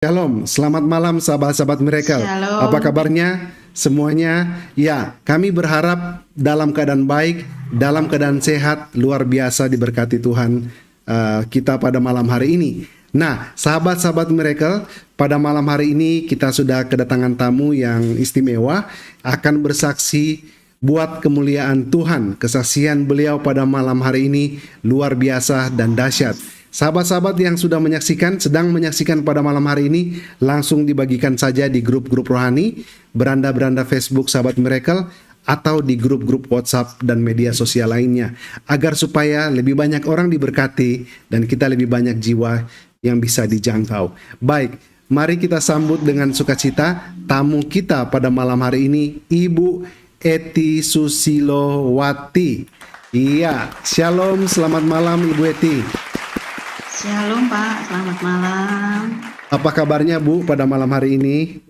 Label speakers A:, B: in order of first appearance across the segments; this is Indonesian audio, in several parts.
A: Shalom, selamat malam sahabat-sahabat Miracle. Apa
B: Shalom.
A: kabarnya semuanya? Ya, kami berharap dalam keadaan baik, dalam keadaan sehat, luar biasa diberkati Tuhan kita pada malam hari ini. Nah, sahabat-sahabat Miracle, pada malam hari ini kita sudah kedatangan tamu yang istimewa, akan bersaksi buat kemuliaan Tuhan. Kesaksian beliau pada malam hari ini luar biasa dan dahsyat. Sahabat-sahabat yang sudah menyaksikan, sedang menyaksikan pada malam hari ini, langsung dibagikan saja di grup-grup rohani, beranda-beranda Facebook Sahabat Miracle, atau di grup-grup WhatsApp dan media sosial lainnya, agar supaya lebih banyak orang diberkati dan kita lebih banyak jiwa yang bisa dijangkau. Baik, mari kita sambut dengan sukacita tamu kita pada malam hari ini, Ibu Eti Susilowati. Iya, shalom, selamat malam Ibu Eti.
B: Shalom Pak, selamat malam.
A: Apa kabarnya Bu pada malam hari ini?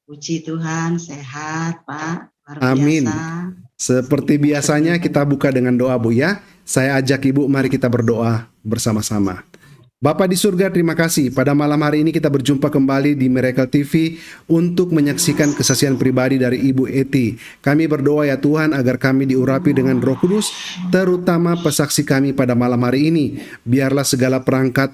B: Puji Tuhan, sehat Pak, luar
A: Amin.
B: biasa.
A: Seperti biasanya kita buka dengan doa Bu ya. Saya ajak Ibu, mari kita berdoa bersama-sama. Bapa di surga, terima kasih. Pada malam hari ini kita berjumpa kembali di Miracle TV untuk menyaksikan kesaksian pribadi dari Ibu Eti. Kami berdoa ya Tuhan agar kami diurapi dengan Roh Kudus, terutama pesaksi kami pada malam hari ini. Biarlah segala perangkat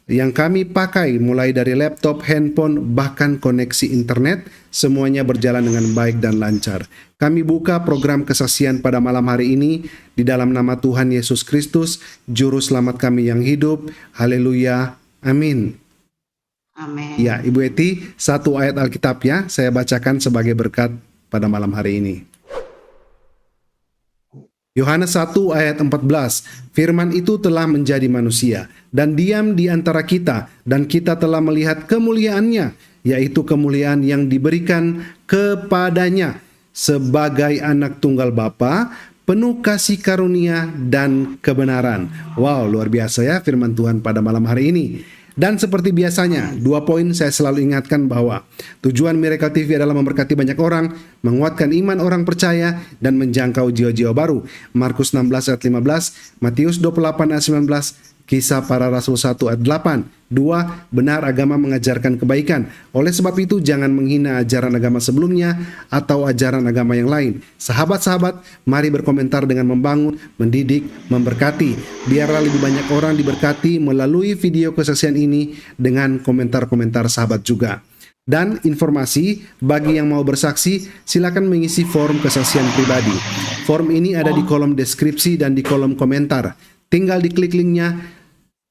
A: yang kami pakai mulai dari laptop, handphone, bahkan koneksi internet, semuanya berjalan dengan baik dan lancar. Kami buka program kesaksian pada malam hari ini di dalam nama Tuhan Yesus Kristus, Juru Selamat kami yang hidup. Haleluya. Amin.
B: Amin.
A: Ya, Ibu Eti, satu ayat Alkitab ya, saya bacakan sebagai berkat pada malam hari ini. Yohanes 1 ayat 14, firman itu telah menjadi manusia dan diam di antara kita, dan kita telah melihat kemuliaannya, yaitu kemuliaan yang diberikan kepadanya sebagai anak tunggal Bapa, penuh kasih karunia dan kebenaran. Wow, luar biasa ya firman Tuhan pada malam hari ini. Dan seperti biasanya, 2 poin saya selalu ingatkan bahwa tujuan Miracle TV adalah memberkati banyak orang, menguatkan iman orang percaya, dan menjangkau jiwa-jiwa baru. Markus 16 ayat 15, Matius 28 ayat 19, Kisah Para Rasul 1 ayat 8. 2. Benar agama mengajarkan kebaikan. Oleh sebab itu jangan menghina ajaran agama sebelumnya atau ajaran agama yang lain. Sahabat-sahabat, mari berkomentar dengan membangun, mendidik, memberkati. Biarlah lebih banyak orang diberkati melalui video kesaksian ini dengan komentar-komentar sahabat juga. Dan informasi bagi yang mau bersaksi, silakan mengisi form kesaksian pribadi. Form ini ada di kolom deskripsi dan di kolom komentar. Tinggal diklik linknya,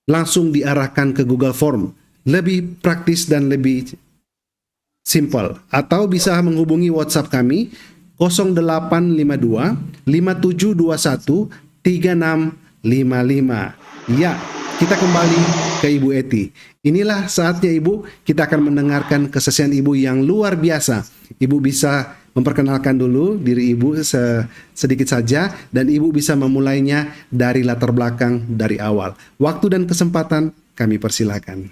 A: langsung diarahkan ke Google Form. Lebih praktis dan lebih simple. Atau bisa menghubungi WhatsApp kami 0852 5721 3655. Ya, kita kembali ke Ibu Eti. Inilah saatnya Ibu, kita akan mendengarkan kesaksian Ibu yang luar biasa. Ibu bisa memperkenalkan dulu diri Ibu sedikit saja, dan Ibu bisa memulainya dari latar belakang dari awal. Waktu dan kesempatan kami persilakan.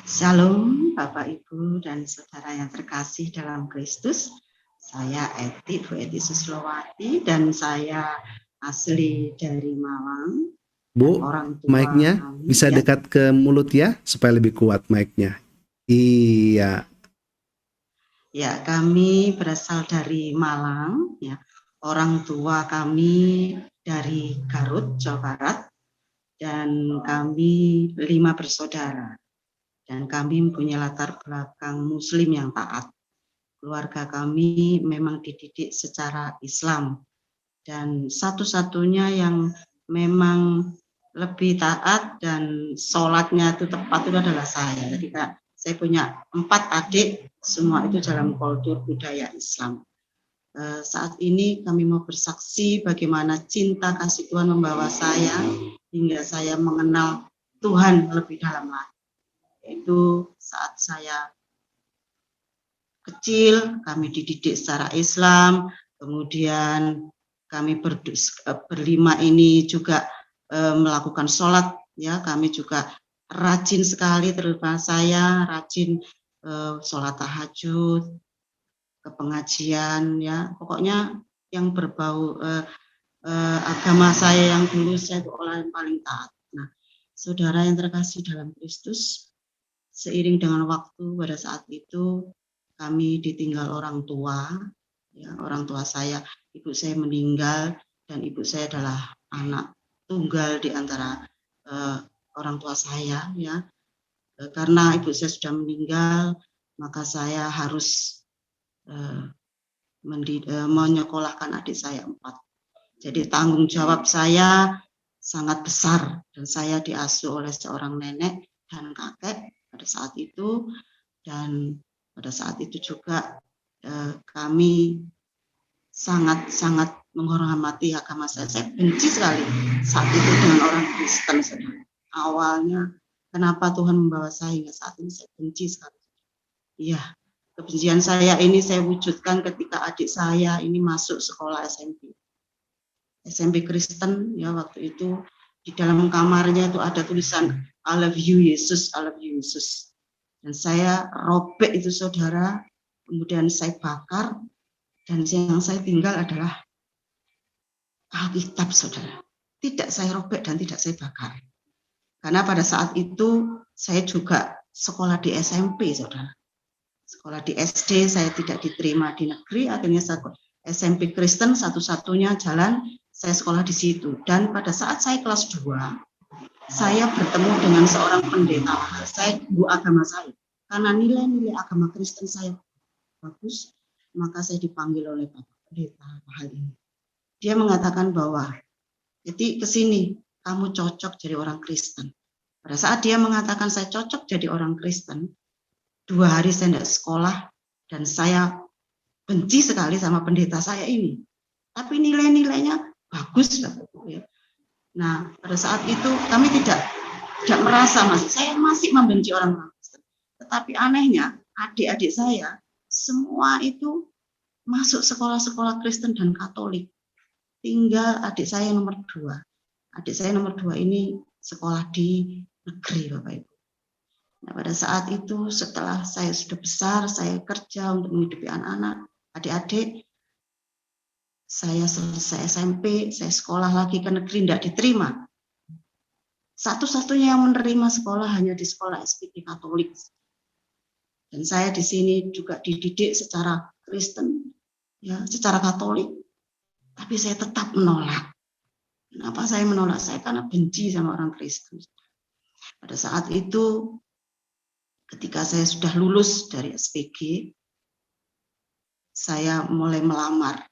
B: Shalom Bapak Ibu dan saudara yang terkasih dalam Kristus. Saya Eti, Bu Eti Susilowati, dan saya asli dari Malang.
A: Bu, mic-nya bisa dekat ke mulut ya, supaya lebih kuat mic-nya. Iya.
B: Ya, kami berasal dari Malang, ya. Orang tua kami dari Garut, Jawa Barat, dan kami 5 bersaudara. Dan kami mempunyai latar belakang Muslim yang taat. Keluarga kami memang dididik secara Islam, dan satu-satunya yang memang lebih taat dan sholatnya itu tepat itu adalah saya. Jadi saya punya 4 adik, semua itu dalam kultur budaya Islam. Saat ini kami mau bersaksi bagaimana cinta kasih Tuhan membawa saya hingga saya mengenal Tuhan lebih dalam lagi. Itu saat saya kecil, kami dididik secara Islam, kemudian kami berlima ini juga melakukan sholat, ya. Kami juga rajin sekali, terutama saya rajin sholat tahajud, ke pengajian, ya. Pokoknya yang berbau agama saya yang dulu saya itu orang yang paling taat. Nah, saudara yang terkasih dalam Kristus, seiring dengan waktu pada saat itu kami ditinggal orang tua, ya, orang tua saya, ibu saya meninggal dan ibu saya adalah anak tunggal di antara orang tua saya, ya. Karena ibu saya sudah meninggal, maka saya harus menyekolahkan adik saya 4. Jadi tanggung jawab saya sangat besar dan saya diasuh oleh seorang nenek dan kakek pada saat itu, dan pada saat itu juga kami sangat menghormati agama saya. Saya benci sekali saat itu dengan orang Kristen. Awalnya kenapa Tuhan membawa saya hingga saat ini saya benci sekali. Iya, kebencian saya ini saya wujudkan ketika adik saya ini masuk sekolah SMP Kristen, ya. Waktu itu di dalam kamarnya itu ada tulisan I love you Yesus, I love you Yesus. Dan saya robek itu saudara, kemudian saya bakar, dan yang saya tinggal adalah Alkitab saudara. Tidak saya robek dan tidak saya bakar. Karena pada saat itu saya juga sekolah di SMP saudara. Sekolah di SD saya tidak diterima di negeri, akhirnya saya SMP Kristen satu-satunya jalan saya sekolah di situ. Dan pada saat saya kelas 2, saya bertemu dengan seorang pendeta. Saya guru agama saya. Karena nilai-nilai agama Kristen saya bagus, maka saya dipanggil oleh Bapak Pendeta hal ini. Dia mengatakan bahwa, jadi ke sini, kamu cocok jadi orang Kristen. Pada saat dia mengatakan saya cocok jadi orang Kristen, 2 hari saya tidak sekolah, dan saya benci sekali sama pendeta saya ini. Tapi nilai-nilainya bagus. Nah, pada saat itu kami tidak merasa, saya masih membenci orang Kristen. Tetapi anehnya, adik-adik saya, semua itu masuk sekolah-sekolah Kristen dan Katolik. Tinggal adik saya nomor 2. Adik saya nomor 2 ini sekolah di negeri, Bapak Ibu. Nah, pada saat itu setelah saya sudah besar, saya kerja untuk menghidupi anak-anak, adik-adik, saya selesai SMP, saya sekolah lagi ke negeri, tidak diterima. Satu-satunya yang menerima sekolah hanya di sekolah SPK Katolik. Dan saya di sini juga dididik secara Kristen, ya, secara Katolik. Tapi saya tetap menolak. Kenapa saya menolak? Saya karena benci sama orang Kristen. Pada saat itu, ketika saya sudah lulus dari SPG, saya mulai melamar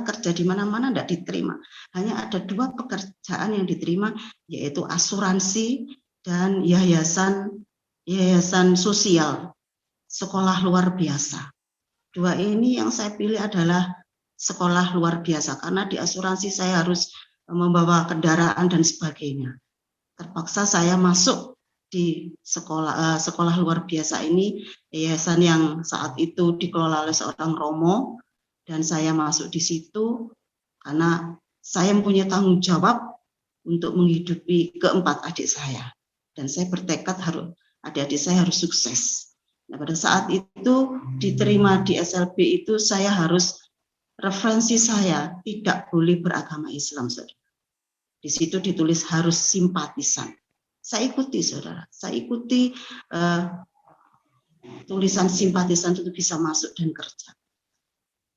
B: kerja di mana-mana, tidak diterima. Hanya ada 2 pekerjaan yang diterima, yaitu asuransi dan yayasan sosial, sekolah luar biasa. 2 ini yang saya pilih adalah sekolah luar biasa, karena di asuransi saya harus membawa kendaraan dan sebagainya. Terpaksa saya masuk di sekolah luar biasa ini, yayasan yang saat itu dikelola oleh seorang romo, dan saya masuk di situ karena saya mempunyai tanggung jawab untuk menghidupi keempat adik saya, dan saya bertekad adik-adik saya harus sukses. Nah, pada saat itu diterima di SLB itu, saya harus referensi saya tidak boleh beragama Islam, saudara. Di situ ditulis harus simpatisan. Saya ikuti, saudara. Saya ikuti tulisan simpatisan itu bisa masuk dan kerja.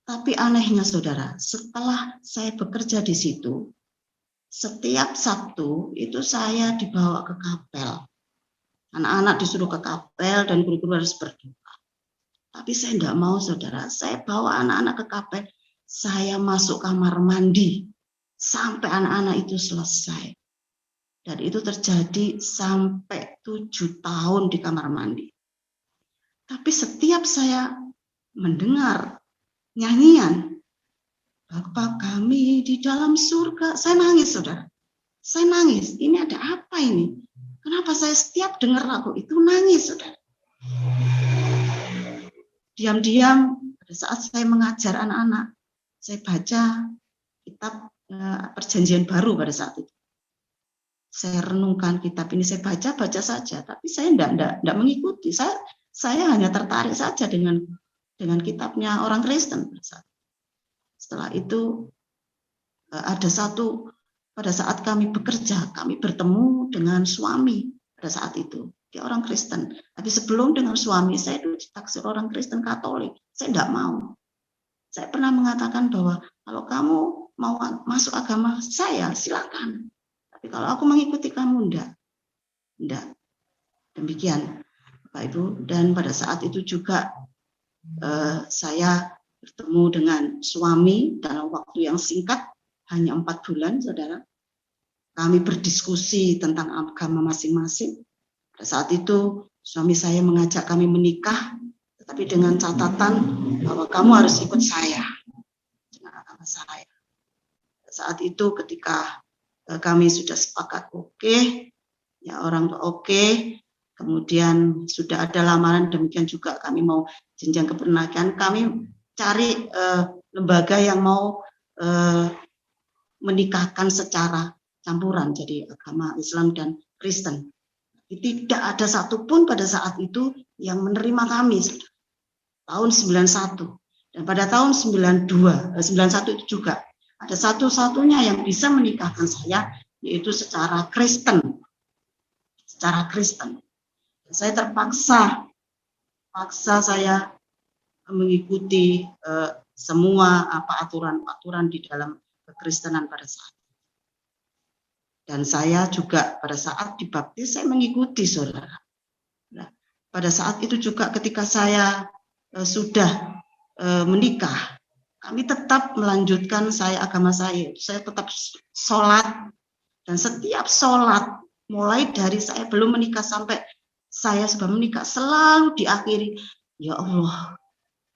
B: Tapi anehnya, saudara, setelah saya bekerja di situ, setiap Sabtu itu saya dibawa ke kapel. Anak-anak disuruh ke kapel dan guru-guru harus berdoa. Tapi saya tidak mau, saudara. Saya bawa anak-anak ke kapel, saya masuk kamar mandi sampai anak-anak itu selesai. Dan itu terjadi sampai 7 tahun di kamar mandi. Tapi setiap saya mendengar nyanyian, Bapa kami di dalam surga, saya nangis, saudara. Saya nangis. Ini ada apa ini? Kenapa saya setiap dengar lagu itu nangis, saudara? Diam-diam pada saat saya mengajar anak-anak, saya baca kitab Perjanjian Baru pada saat itu. Saya renungkan kitab ini, saya baca saja, tapi saya tidak mengikuti. Saya hanya tertarik saja dengan kitabnya orang Kristen. Setelah itu ada pada saat kami bekerja, kami bertemu dengan suami pada saat itu. dia orang Kristen. Tapi sebelum dengan suami saya itu ditaksir orang Kristen Katolik, saya tidak mau. Saya pernah mengatakan bahwa kalau kamu mau masuk agama saya, silakan. Tapi kalau aku mengikuti kamu, enggak. Demikian, Bapak Ibu. Dan pada saat itu juga saya bertemu dengan suami dalam waktu yang singkat, hanya 4 bulan, saudara. Kami berdiskusi tentang agama masing-masing. Pada saat itu suami saya mengajak kami menikah, tetapi dengan catatan bahwa kamu harus ikut saya dengan agama saya. Pada saat itu ketika kami sudah sepakat oke, ya orang tua oke, kemudian sudah ada lamaran, demikian juga kami mau jenjang kepernikan, kami cari lembaga yang mau menikahkan secara campuran, jadi agama Islam dan Kristen. Tidak ada satupun pada saat itu yang menerima kami, tahun 91. Dan pada tahun 91 itu juga ada satu-satunya yang bisa menikahkan saya, yaitu secara Kristen. Secara Kristen. Saya terpaksa saya mengikuti semua aturan-aturan di dalam kekristenan pada saat. Dan saya juga pada saat dibaptis saya mengikuti, saudara. Nah, pada saat itu juga ketika saya sudah menikah, kami tetap melanjutkan agama saya. Saya tetap sholat, dan setiap sholat mulai dari saya belum menikah sampai saya sudah menikah selalu diakhiri, ya Allah,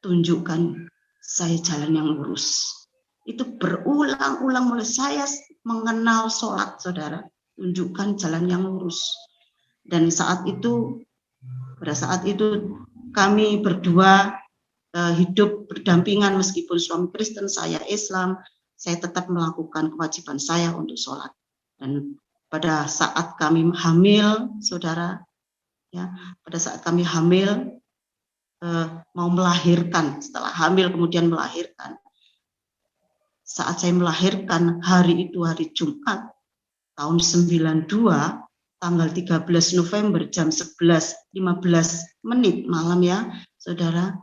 B: tunjukkan saya jalan yang lurus. Itu berulang-ulang mulai saya mengenal sholat, saudara, tunjukkan jalan yang lurus. Dan pada saat itu kami berdua hidup berdampingan, meskipun suami Kristen, saya Islam, saya tetap melakukan kewajiban saya untuk sholat. Dan pada saat kami hamil, saudara, ya, pada saat kami hamil, mau melahirkan, setelah hamil kemudian melahirkan. Saat saya melahirkan, hari itu hari Jumat, tahun 92, tanggal 13 November jam 11.15 malam, ya, saudara.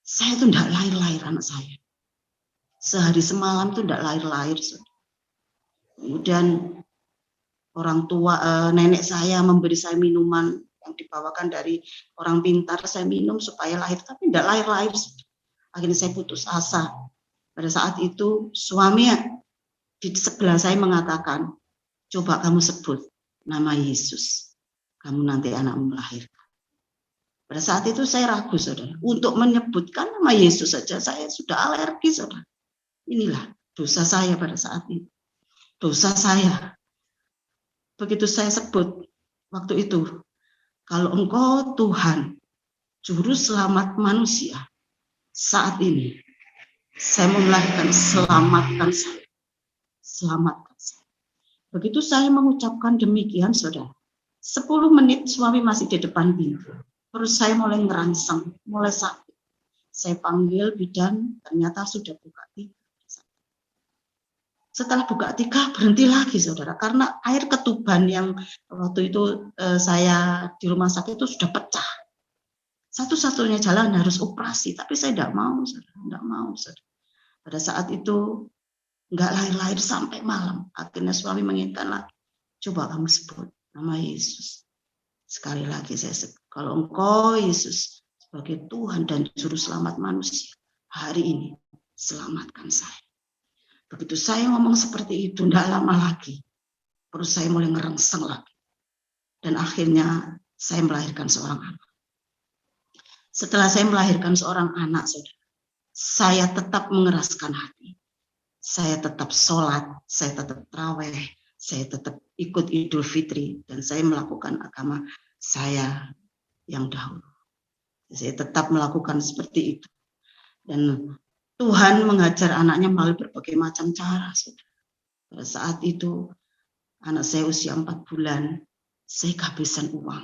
B: Saya itu tidak lahir-lahir anak saya. Sehari semalam itu tidak lahir-lahir. Kemudian orang tua, nenek saya memberi saya minuman yang dibawakan dari orang pintar, saya minum supaya lahir, tapi tidak lahir-lahir. Akhirnya saya putus asa. Pada saat itu suami di sebelah saya mengatakan, coba kamu sebut nama Yesus, kamu nanti anakmu melahirkan. Pada saat itu saya ragu, saudara. Untuk menyebutkan nama Yesus saja saya sudah alergi, saudara. Inilah dosa saya pada saat itu. Dosa saya. Begitu saya sebut waktu itu, kalau Engkau Tuhan, Juru Selamat manusia, saat ini saya mau melahirkan, selamatkan saya. Selamatkan saya. Begitu saya mengucapkan demikian, saudara, 10 menit suami masih di depan pintu. Terus saya mulai ngerangsang, mulai sakit. Saya panggil bidan, ternyata sudah buka 3. Setelah buka 3, berhenti lagi, saudara, karena air ketuban yang waktu itu saya di rumah sakit itu sudah pecah. Satu-satunya jalan harus operasi, tapi saya tidak mau, saudara, tidak mau, saudara. Pada saat itu nggak lahir-lahir sampai malam. Akhirnya suami menginginkan lagi, coba kamu sebut nama Yesus. Sekali lagi saya sebut, kalau Engkau Yesus sebagai Tuhan dan Juru Selamat manusia, hari ini selamatkan saya. Begitu saya ngomong seperti itu, tidak lama lagi perut saya mulai ngerengseng lagi. Dan akhirnya saya melahirkan seorang anak. Setelah saya melahirkan seorang anak, saudara, saya tetap mengeraskan hati. Saya tetap sholat, saya tetap tarawih, saya tetap ikut Idul Fitri, dan saya melakukan agama saya yang dahulu. Saya tetap melakukan seperti itu. Dan Tuhan mengajar anaknya melalui berbagai macam cara. Saudara. Pada saat itu, anak saya usia 4 bulan, saya kehabisan uang.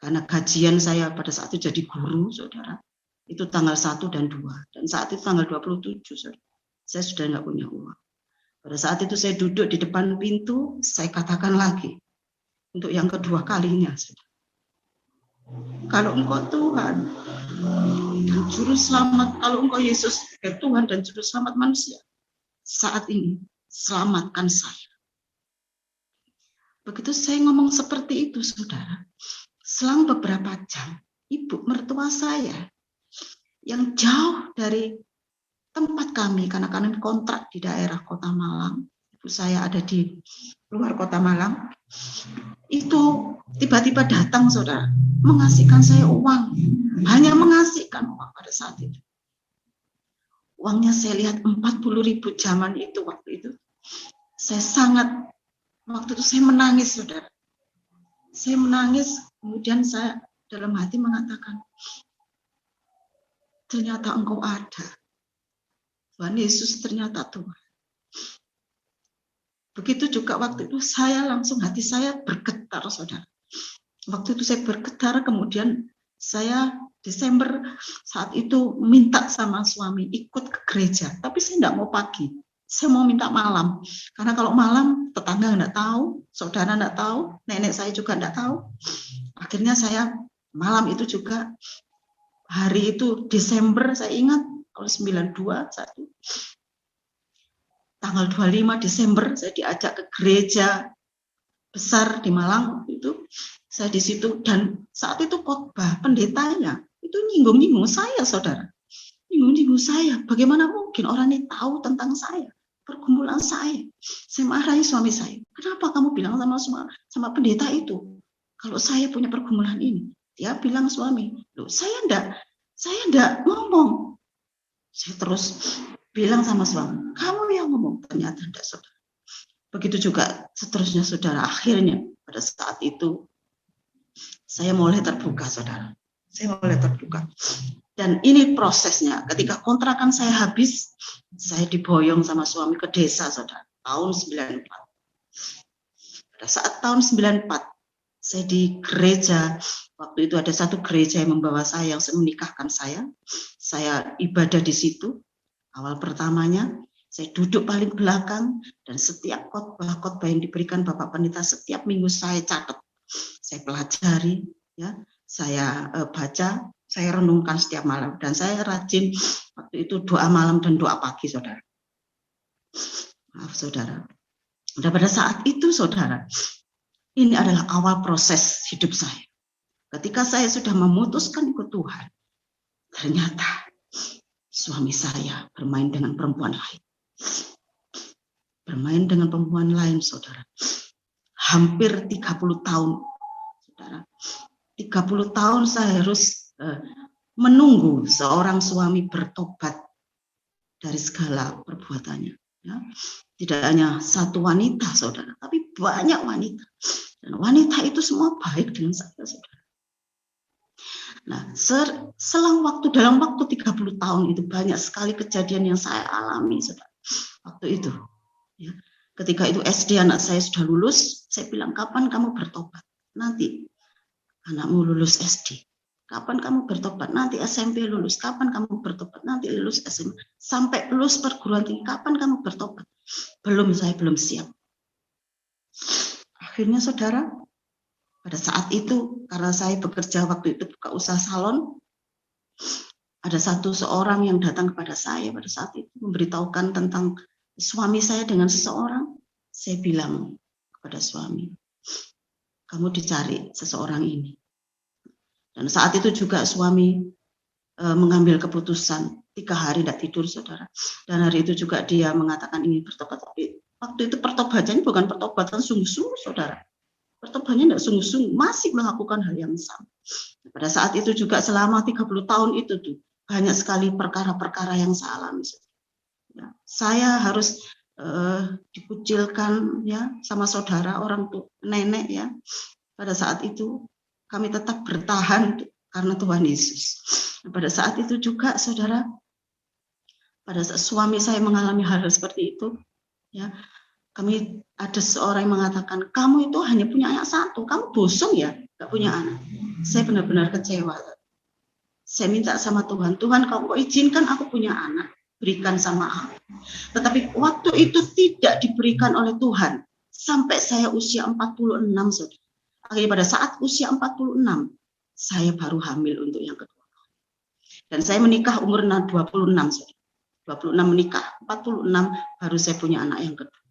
B: Karena gajian saya pada saat itu jadi guru, saudara, itu tanggal 1 dan 2. Dan saat itu tanggal 27, saudara, saya sudah nggak punya uang. Pada saat itu saya duduk di depan pintu, saya katakan lagi, untuk yang kedua kalinya. Kalau Engkau Tuhan dan Juru Selamat, kalau Engkau Yesus sebagai Tuhan dan Juru Selamat manusia, saat ini selamatkan saya. Begitu saya ngomong seperti itu, saudara, selang beberapa jam, ibu mertua saya yang jauh dari tempat kami, karena kami kontrak di daerah Kota Malang, ibu saya ada di luar Kota Malang, itu tiba-tiba datang, saudara, mengasihkan saya uang, hanya mengasihkan uang pada saat itu. Uangnya saya lihat 40.000 zaman itu, waktu itu. Saya sangat, waktu itu saya menangis, saudara. Saya menangis, kemudian saya dalam hati mengatakan, ternyata Engkau ada. Tuhan Yesus ternyata Tuhan. Begitu juga waktu itu saya langsung, hati saya bergetar, saudara. Waktu itu saya bergetar, kemudian saya Desember saat itu minta sama suami ikut ke gereja. Tapi saya tidak mau pagi, saya mau minta malam. Karena kalau malam tetangga tidak tahu, saudara tidak tahu, nenek saya juga tidak tahu. Akhirnya saya malam itu juga, hari itu Desember, saya ingat tahun 92, tanggal 25 Desember saya diajak ke gereja besar di Malang itu. Saya di situ, dan saat itu khotbah pendetanya itu nyinggung-nyinggung saya, saudara. Nyinggung-nyinggung saya. Bagaimana mungkin orang ini tahu tentang saya, pergumulan saya. Saya marahi suami saya. Kenapa kamu bilang sama pendeta itu kalau saya punya pergumulan ini? Dia bilang suami, loh saya enggak ngomong. Saya terus bilang sama suami, kamu yang ngomong. Ternyata enggak, saudara. Begitu juga seterusnya, saudara. Akhirnya pada saat itu saya mulai terbuka, saudara. Saya mulai terbuka. Dan ini prosesnya. Ketika kontrakan saya habis, saya diboyong sama suami ke desa, saudara. Tahun 94. Pada saat tahun 94, saya di gereja. Waktu itu ada satu gereja yang membawa saya, yang menikahkan saya. Saya ibadah di situ. Awal pertamanya, saya duduk paling belakang, dan setiap khotbah yang diberikan Bapak Pendeta, setiap minggu saya catat. Saya pelajari, ya, saya baca, saya renungkan setiap malam, dan saya rajin waktu itu doa malam dan doa pagi, saudara. Maaf, saudara. Dan pada saat itu, saudara, ini adalah awal proses hidup saya. Ketika saya sudah memutuskan ikut Tuhan, ternyata suami saya bermain dengan perempuan lain. Bermain dengan perempuan lain, saudara. Hampir 30 tahun, saudara. 30 tahun saya harus menunggu seorang suami bertobat dari segala perbuatannya. Ya. Tidak hanya satu wanita, saudara, tapi banyak wanita. Dan wanita itu semua baik dengan saya, saudara. Nah, dalam waktu 30 tahun itu banyak sekali kejadian yang saya alami, saudara. Waktu itu, ya. Ketika itu SD anak saya sudah lulus, saya bilang, kapan kamu bertobat? Nanti anakmu lulus SD. Kapan kamu bertobat? Nanti SMP lulus. Kapan kamu bertobat? Nanti lulus SMA. Sampai lulus perguruan tinggi, kapan kamu bertobat? Saya belum siap. Akhirnya, saudara, pada saat itu, karena saya bekerja waktu itu buka usaha salon, ada seorang yang datang kepada saya pada saat itu, memberitahukan tentang suami saya dengan seseorang. Saya bilang kepada suami, kamu dicari seseorang ini. Dan saat itu juga suami mengambil keputusan 3 hari tidak tidur, saudara. Dan hari itu juga dia mengatakan ingin bertobat. Tapi waktu itu pertobatannya bukan pertobatan sungguh-sungguh, saudara. Pertobatannya tidak sungguh-sungguh, masih melakukan hal yang sama. Pada saat itu juga selama 30 tahun itu tuh banyak sekali perkara-perkara yang saya alami. Ya, saya harus dikucilkan, ya, sama saudara, orang tua, nenek, ya. Pada saat itu kami tetap bertahan karena Tuhan Yesus. Pada saat itu juga, saudara, pada saat suami saya mengalami hal seperti itu, ya, kami ada seorang yang mengatakan, kamu itu hanya punya anak satu, kamu bosong ya, gak punya anak. Saya benar-benar kecewa. Saya minta sama Tuhan, Tuhan, kalau kau izinkan aku punya anak, berikan sama aku. Tetapi waktu itu tidak diberikan oleh Tuhan sampai saya usia 46, saudara. Akhirnya pada saat usia 46, saya baru hamil untuk yang kedua. Dan saya menikah umur 26, 26 menikah, 46 baru saya punya anak yang kedua.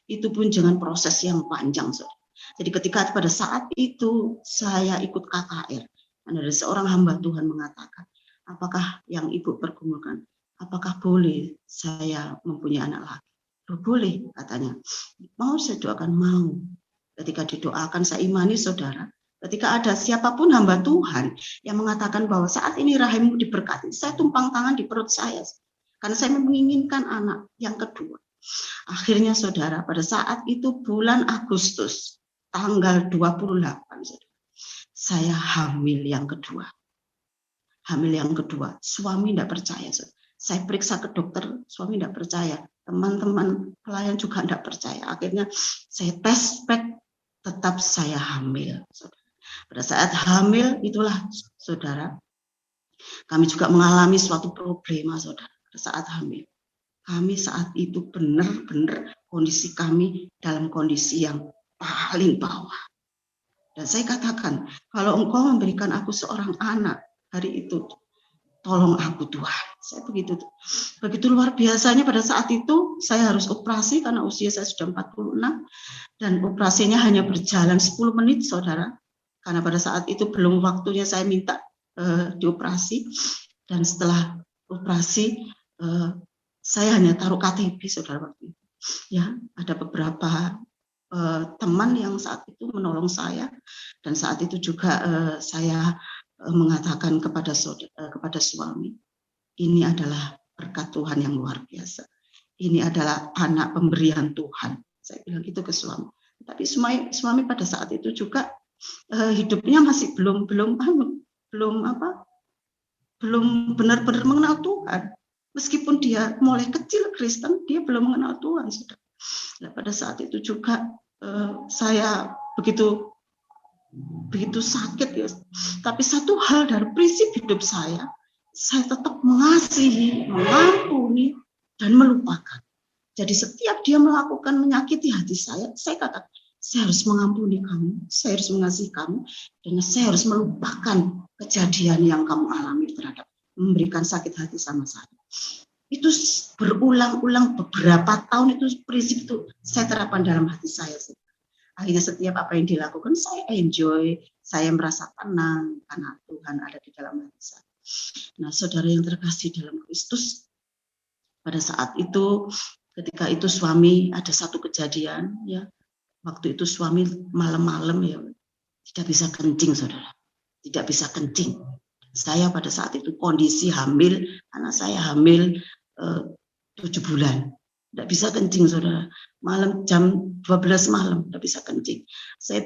B: Itu pun dengan proses yang panjang, saudara. Jadi ketika pada saat itu saya ikut KKR, ada seorang hamba Tuhan mengatakan, apakah yang ibu pergumulkan, apakah boleh saya mempunyai anak laki? Boleh, katanya. Mau saya doakan, mau. Ketika didoakan, saya imani, saudara. Ketika ada siapapun hamba Tuhan yang mengatakan bahwa saat ini rahimmu diberkati, saya tumpang tangan di perut saya. Karena saya menginginkan anak yang kedua. Akhirnya saudara, pada saat itu bulan Agustus, tanggal 28, saudara, saya hamil yang kedua. Hamil yang kedua, suami tidak percaya. Saudara. Saya periksa ke dokter, suami tidak percaya. Teman-teman pelayan juga tidak percaya. Akhirnya saya tes pack, tetap saya hamil. Saudara. Pada saat hamil, itulah saudara, kami juga mengalami suatu problema, saudara, pada saat hamil. Kami saat itu benar-benar kondisi kami dalam kondisi yang paling bawah. Dan saya katakan, kalau engkau memberikan aku seorang anak hari itu, tolong aku Tuhan. Saya begitu luar biasanya pada saat itu saya harus operasi karena usia saya sudah 46 dan operasinya hanya berjalan 10 menit, saudara. Karena pada saat itu belum waktunya saya minta dioperasi, dan setelah operasi saya hanya taruh KTP, saudara, waktu itu. Ya, ada beberapa teman yang saat itu menolong saya, dan saat itu juga saya mengatakan kepada suami, ini adalah berkat Tuhan yang luar biasa. Ini adalah anak pemberian Tuhan. Saya bilang itu ke suami. Tapi suami pada saat itu juga hidupnya masih belum benar-benar mengenal Tuhan. Meskipun dia mulai kecil Kristen, dia belum mengenal Tuhan. Nah, pada saat itu juga saya begitu sakit, ya. Tapi satu hal dari prinsip hidup saya tetap mengasihi, mengampuni, dan melupakan. Jadi setiap dia melakukan menyakiti hati saya katakan, saya harus mengampuni kamu, saya harus mengasihi kamu, dan saya harus melupakan kejadian yang kamu alami terhadap memberikan sakit hati sama saya. Itu berulang-ulang beberapa tahun, itu prinsip itu saya terapkan dalam hati saya. Akhirnya setiap apa yang dilakukan saya enjoy, saya merasa tenang karena Tuhan ada di dalam hati saya. Nah, saudara yang terkasih dalam Kristus, pada saat itu ketika itu suami ada satu kejadian, ya. Waktu itu suami malam-malam, ya, tidak bisa kencing, saudara. Tidak bisa kencing. Saya pada saat itu kondisi hamil, anak saya hamil 7 bulan. Tidak bisa kencing, saudara. Malam jam 12 malam tidak bisa kencing. Saya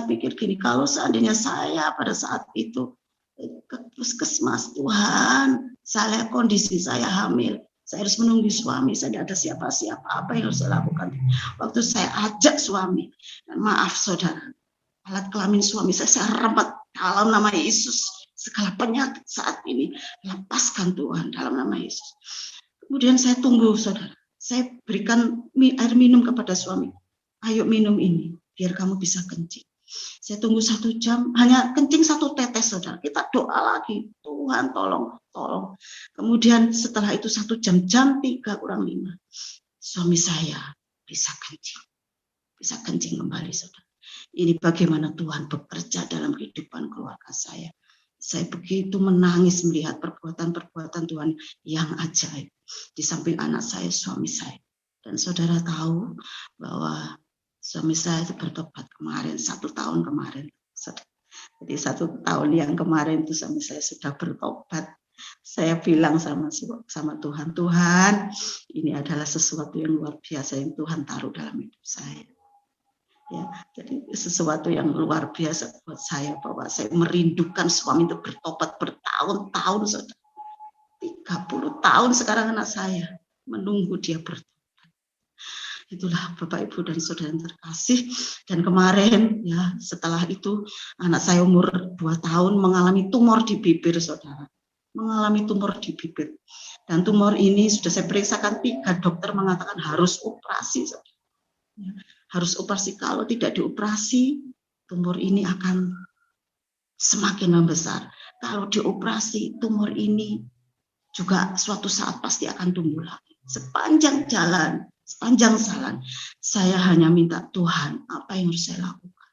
B: pikir gini, kalau seandainya saya pada saat itu ke puskesmas, Tuhan, saya kondisi saya hamil. Saya harus menunggu suami, saya tidak ada siapa-siapa, apa yang harus saya lakukan? Waktu saya ajak suami, dan maaf saudara, alat kelamin suami saya rembat dalam nama Yesus. Segala penyakit saat ini, lepaskan Tuhan dalam nama Yesus. Kemudian saya tunggu, saudara. Saya berikan air minum kepada suami. Ayo minum ini, biar kamu bisa kencing. Saya tunggu 1 jam, hanya kencing 1 tetes, saudara. Kita doa lagi, Tuhan tolong. Kemudian setelah itu 1 jam, jam 3:05, suami saya bisa kencing kembali, saudara. Ini bagaimana Tuhan bekerja dalam kehidupan keluarga saya. Saya begitu menangis melihat perbuatan-perbuatan Tuhan yang ajaib. Di samping anak saya, suami saya. Dan saudara tahu bahwa suami saya itu bertobat kemarin, 1 tahun kemarin. Jadi 1 tahun yang kemarin itu suami saya sudah bertobat. Saya bilang sama Tuhan, Tuhan, ini adalah sesuatu yang luar biasa yang Tuhan taruh dalam hidup saya. Ya, jadi sesuatu yang luar biasa buat saya, bahwa saya merindukan suami itu bertobat bertahun-tahun, saudara. 30 tahun sekarang anak saya menunggu dia bertobat. Itulah Bapak, Ibu, dan saudara yang terkasih. Dan kemarin, ya, setelah itu anak saya umur 2 tahun mengalami tumor di bibir, saudara. Mengalami tumor di bibir. Dan tumor ini sudah saya periksakan 3 dokter mengatakan harus operasi, saudara. Ya, harus operasi. Kalau tidak dioperasi, tumor ini akan semakin membesar. Kalau dioperasi, tumor ini juga suatu saat pasti akan tumbuh lagi. Sepanjang jalan, saya hanya minta Tuhan, apa yang harus saya lakukan?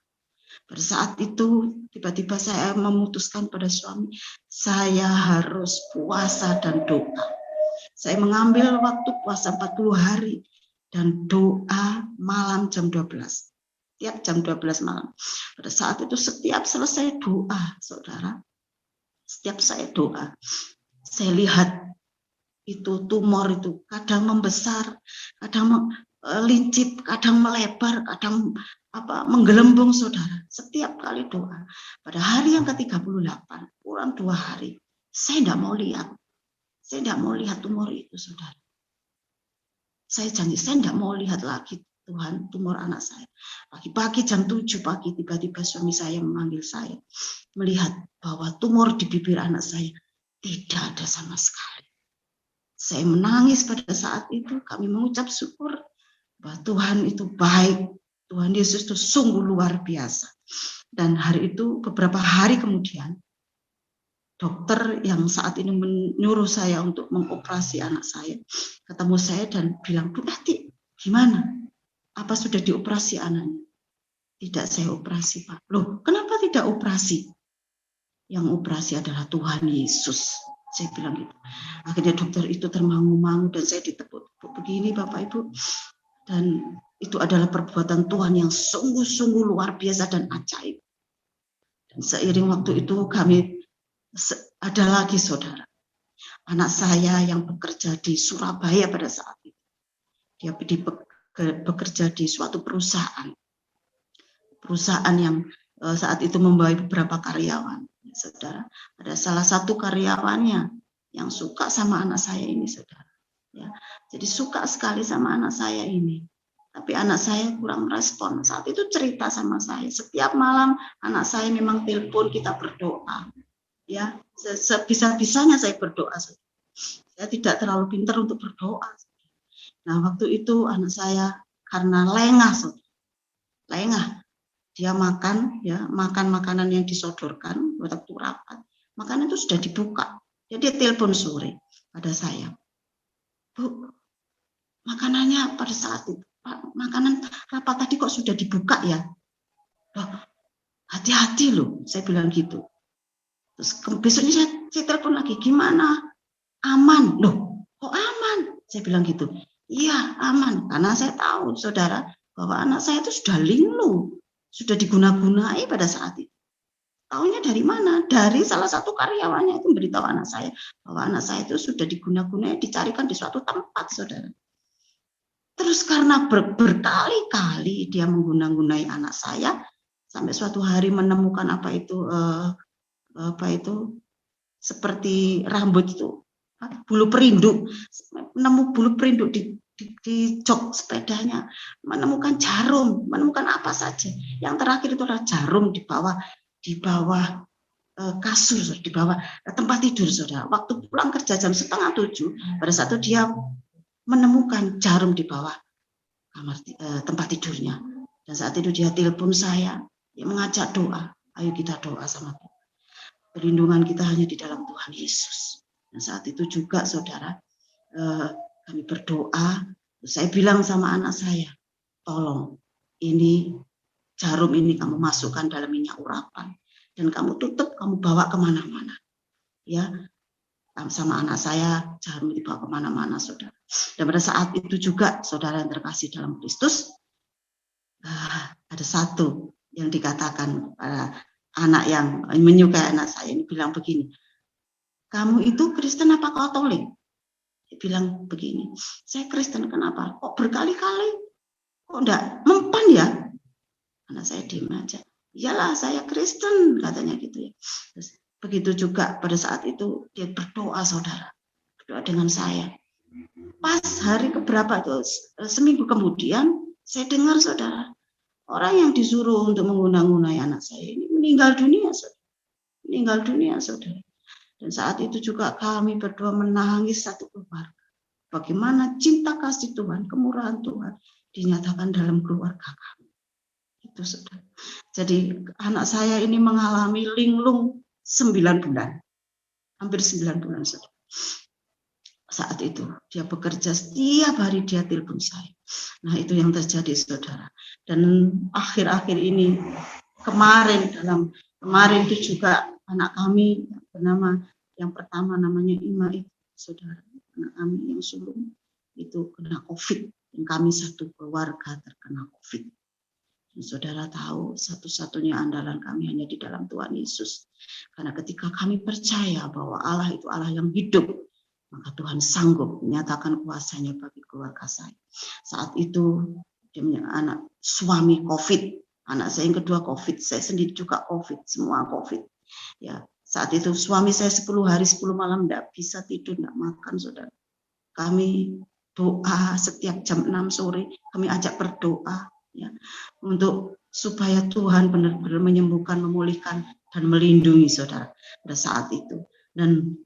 B: Pada saat itu, tiba-tiba saya memutuskan pada suami, saya harus puasa dan doa. Saya mengambil waktu puasa 40 hari dan doa malam jam 12. Tiap jam 12 malam. Pada saat itu setiap selesai doa, saudara, setiap saya doa, saya lihat itu tumor itu kadang membesar, kadang lincip, kadang melebar, kadang menggelembung, saudara. Setiap kali doa. Pada hari yang ke-38, kurang 2 hari, saya tidak mau lihat. Saya tidak mau lihat tumor itu, saudara. Saya janji, saya tidak mau lihat lagi, Tuhan, tumor anak saya. Pagi-pagi jam 7 pagi, tiba-tiba suami saya memanggil saya. Melihat bahwa tumor di bibir anak saya tidak ada sama sekali. Saya menangis pada saat itu, kami mengucap syukur bahwa Tuhan itu baik, Tuhan Yesus itu sungguh luar biasa. Dan hari itu, beberapa hari kemudian, dokter yang saat ini menyuruh saya untuk mengoperasi anak saya, ketemu saya dan bilang, Bu Ati, gimana? Apa sudah dioperasi anaknya? Tidak, saya operasi, Pak. Loh, kenapa tidak operasi? Yang operasi adalah Tuhan Yesus. Saya bilang gitu. Akhirnya dokter itu termangu-mangu dan saya ditepuk-tepuk begini, Bapak Ibu. Dan itu adalah perbuatan Tuhan yang sungguh-sungguh luar biasa dan ajaib. Dan seiring waktu itu kami ada lagi, saudara. Anak saya yang bekerja di Surabaya pada saat itu. Dia bekerja di suatu perusahaan. Perusahaan yang saat itu membawa beberapa karyawan. Saudara, ada salah satu karyawannya yang suka sama anak saya ini, saudara. Ya, jadi suka sekali sama anak saya ini. Tapi anak saya kurang respon. Saat itu cerita sama saya. Setiap malam anak saya memang telepon, kita berdoa. Ya, sebisa-bisanya saya berdoa. Saya tidak terlalu pintar untuk berdoa. Nah, waktu itu anak saya karena lengah, saudara. Lengah. Dia makan, ya, makan makanan yang disodorkan waktu rapat. Makanan itu sudah dibuka. Jadi dia telepon sore pada saya. Bu, makanannya pada saat itu, Pak, makanan rapat tadi kok sudah dibuka ya? Loh, hati-hati loh, saya bilang gitu. Terus besoknya saya telepon lagi, gimana? Aman. Loh, kok aman? Saya bilang gitu. Iya, aman. Karena saya tahu, saudara, bahwa anak saya itu sudah linglung. Sudah diguna-gunai pada saat itu. Tahunya dari mana? Dari salah satu karyawannya itu memberitahu anak saya bahwa anak saya itu sudah diguna-gunai, dicarikan di suatu tempat, saudara. Terus karena berkali-kali dia mengguna-gunai anak saya, sampai suatu hari menemukan apa itu seperti rambut itu, bulu perinduk, menemu bulu perinduk di jok sepedanya, menemukan jarum, menemukan apa saja. Yang terakhir itu adalah jarum di bawah kasur, di bawah tempat tidur, saudara. Waktu pulang kerja jam 6:30, pada saat itu dia menemukan jarum di bawah kamar tempat tidurnya. Dan saat itu dia telepon saya, dia mengajak doa. Ayo kita doa sama Tuhan. Perlindungan kita hanya di dalam Tuhan Yesus. Dan saat itu juga, saudara, kami berdoa, saya bilang sama anak saya, tolong ini jarum ini kamu masukkan dalam minyak urapan dan kamu tutup, kamu bawa kemana-mana. Ya, sama anak saya jarum dibawa kemana-mana, saudara. Dan pada saat itu juga, saudara yang terkasih dalam Kristus, ada satu yang dikatakan pada anak yang menyukai anak saya ini bilang begini, kamu itu Kristen apa Katolik? Dia bilang begini, saya Kristen, kenapa? Kok berkali-kali? Kok enggak mempan ya? Anak saya diam aja. Iyalah saya Kristen, katanya gitu ya. Terus, begitu juga pada saat itu dia berdoa, saudara. Berdoa dengan saya. Pas hari keberapa itu, seminggu kemudian, saya dengar, saudara, orang yang disuruh untuk menggunang-gunai anak saya ini meninggal dunia, saudara. Meninggal dunia, saudara. Dan saat itu juga kami berdua menangis satu keluarga. Bagaimana cinta kasih Tuhan, kemurahan Tuhan dinyatakan dalam keluarga kami. Itu saudara. Jadi anak saya ini mengalami linglung 9 bulan, hampir 9 bulan saudara. Saat itu dia bekerja setiap hari, dia telepon saya. Nah itu yang terjadi saudara. Dan akhir-akhir ini kemarin itu juga anak kami bernama, yang pertama namanya Ima itu saudara, anak kami yang sulung itu kena COVID, dan kami satu keluarga terkena COVID. Dan saudara tahu, satu-satunya andalan kami hanya di dalam Tuhan Yesus. Karena ketika kami percaya bahwa Allah itu Allah yang hidup, maka Tuhan sanggup menyatakan kuasanya bagi keluarga saya. Saat itu dia punya anak suami COVID, anak saya yang kedua COVID, saya sendiri juga COVID, semua COVID. Ya, saat itu suami saya 10 hari 10 malam tidak bisa tidur, tidak makan saudara. Kami doa setiap jam 6 sore, kami ajak berdoa ya, untuk supaya Tuhan benar-benar menyembuhkan, memulihkan dan melindungi saudara pada saat itu. Dan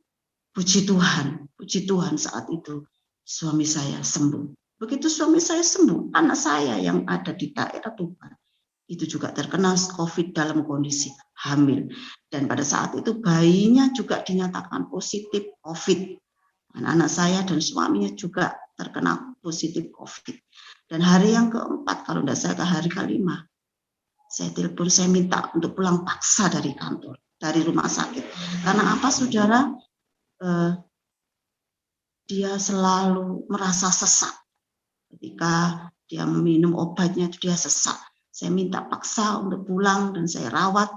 B: puji Tuhan saat itu suami saya sembuh. Begitu suami saya sembuh, anak saya yang ada di daerah Tuban itu juga terkena COVID dalam kondisi hamil. Dan pada saat itu bayinya juga dinyatakan positif COVID. Anak saya dan suaminya juga terkena positif COVID. Dan hari yang keempat, kalau tidak salah hari kelima, saya telepon, saya minta untuk pulang paksa dari kantor, dari rumah sakit. Karena apa saudara? Dia selalu merasa sesak. Ketika dia meminum obatnya itu dia sesak. Saya minta paksa untuk pulang dan saya rawat,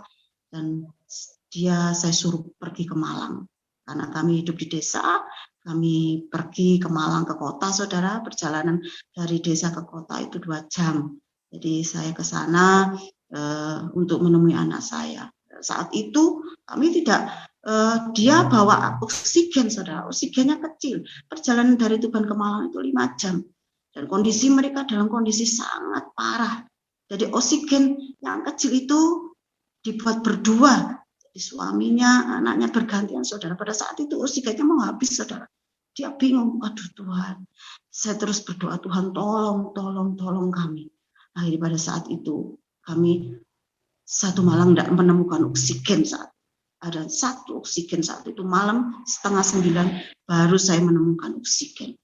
B: dan saya suruh pergi ke Malang. Karena kami hidup di desa, kami pergi ke Malang, ke kota saudara, perjalanan dari desa ke kota itu 2 jam. Jadi saya ke sana untuk menemui anak saya. Saat itu kami tidak, dia bawa oksigen saudara, oksigennya kecil. Perjalanan dari Tuban ke Malang itu 5 jam. Dan kondisi mereka dalam kondisi sangat parah. Jadi oksigen yang kecil itu dibuat berdua. Jadi suaminya, anaknya bergantian saudara. Pada saat itu oksigennya mau habis saudara. Dia bingung, aduh Tuhan. Saya terus berdoa, Tuhan tolong kami. Akhirnya pada saat itu kami satu malam tidak menemukan oksigen. Saat ada satu oksigen saat itu malam 8:30 baru saya menemukan oksigen.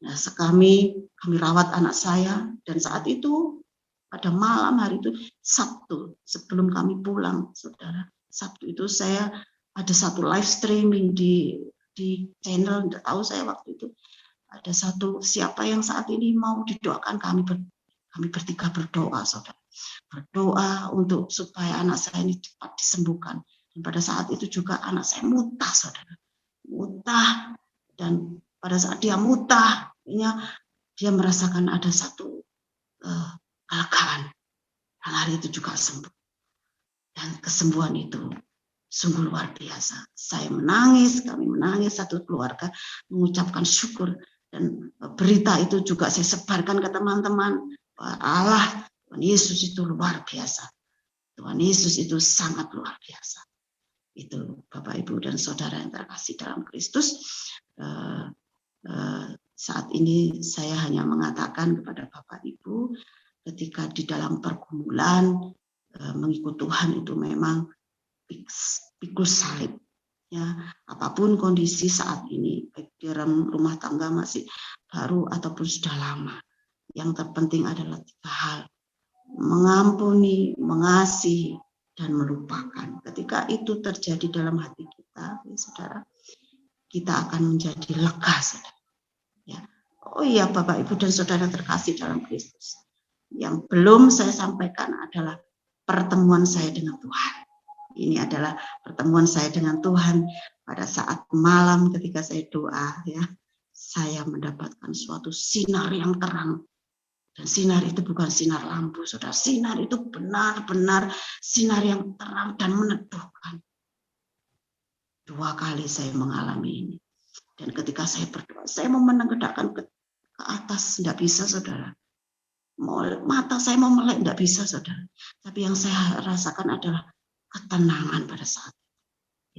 B: Nah, kami rawat anak saya, dan saat itu pada malam hari itu Sabtu sebelum kami pulang saudara, Sabtu itu saya ada satu live streaming di channel, tidak tahu saya waktu itu ada satu, siapa yang saat ini mau didoakan, kami bertiga berdoa saudara, berdoa untuk supaya anak saya ini cepat disembuhkan. Dan pada saat itu juga anak saya muntah saudara, muntah, dan pada saat dia muntah dia merasakan ada satu kelegaan, dan hari itu juga sembuh. Dan kesembuhan itu sungguh luar biasa. Saya menangis, kami menangis satu keluarga mengucapkan syukur, dan berita itu juga saya sebarkan ke teman-teman. Allah, Tuhan Yesus itu luar biasa. Tuhan Yesus itu sangat luar biasa. Itu Bapak, Ibu, dan Saudara yang terkasih dalam Kristus. Saat ini saya hanya mengatakan kepada Bapak, Ibu, ketika di dalam pergumulan mengikut Tuhan itu memang pikul salib. Ya, apapun kondisi saat ini, baik di dalam rumah tangga masih baru ataupun sudah lama, yang terpenting adalah 3 hal: mengampuni, mengasihi, dan melupakan. Ketika itu terjadi dalam hati kita, ya, saudara, kita akan menjadi lega, saudara. Ya. Oh iya, Bapak, Ibu, dan Saudara terkasih dalam Kristus. Yang belum saya sampaikan adalah pertemuan saya dengan Tuhan. Ini adalah pertemuan saya dengan Tuhan pada saat malam ketika saya doa, ya. Saya mendapatkan suatu sinar yang terang. Dan sinar itu bukan sinar lampu, saudara. Sinar itu benar-benar sinar yang terang dan meneduhkan. 2 kali saya mengalami ini. Dan ketika saya berdoa, saya mau menegakkan ke atas, tidak bisa saudara. Mata saya mau melek, tidak bisa saudara. Tapi yang saya rasakan adalah ketenangan pada saat itu.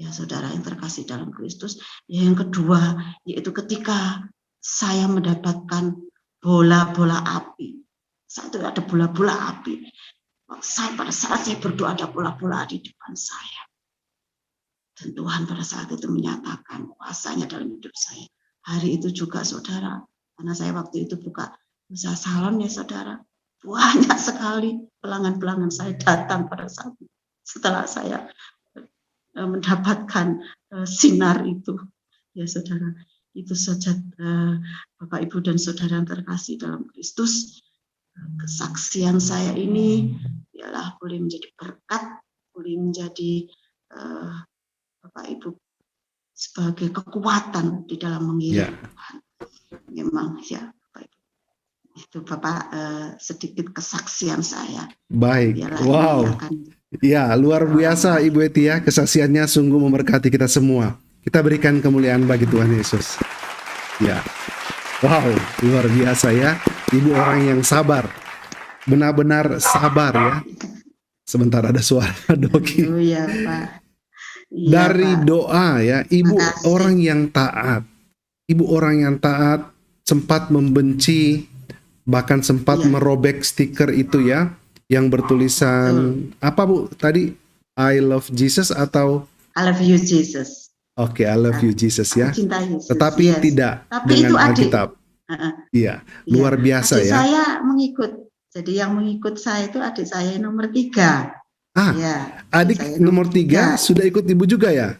B: Ya saudara yang terkasih dalam Kristus. Yang kedua, yaitu ketika saya mendapatkan bola-bola api. Saat itu ada bola-bola api. pada saat saya berdoa ada pola-pola di depan saya. Dan Tuhan pada saat itu menyatakan kuasanya dalam hidup saya. Hari itu juga saudara, karena saya waktu itu buka usaha salon ya saudara, banyak sekali pelanggan-pelanggan saya datang pada saat itu. Setelah saya mendapatkan sinar itu, ya saudara, itu saja Bapak Ibu dan saudara yang terkasih dalam Kristus, kesaksian saya ini ialah boleh menjadi berkat, boleh menjadi Bapak Ibu sebagai kekuatan di dalam mengiring Tuhan. Memang ya Bapak Ibu. Itu Bapak sedikit kesaksian saya.
A: Baik. Wow. Ya, luar biasa Ibu Eti ya, kesaksiannya sungguh memberkati kita semua. Kita berikan kemuliaan bagi Tuhan Yesus. Ya. Wow, luar biasa ya. Ibu orang yang sabar. Benar-benar sabar ya. Sebentar ada suara Doki.
B: Oh ya Pak.
A: Ya, dari Pak. Doa ya, Ibu orang yang taat. Ibu orang yang taat, sempat membenci, bahkan sempat merobek stiker itu ya, yang bertulisan apa Bu tadi? I love Jesus atau
B: I love you Jesus.
A: Oke, I love you Jesus ya.
B: Cinta Yesus.
A: Tetapi tidak dengan Alkitab. Iya, luar biasa
B: adik
A: ya.
B: Saya mengikut. Jadi yang mengikut saya itu adik saya nomor 3.
A: Adik nomor 3 sudah ikut Ibu juga ya?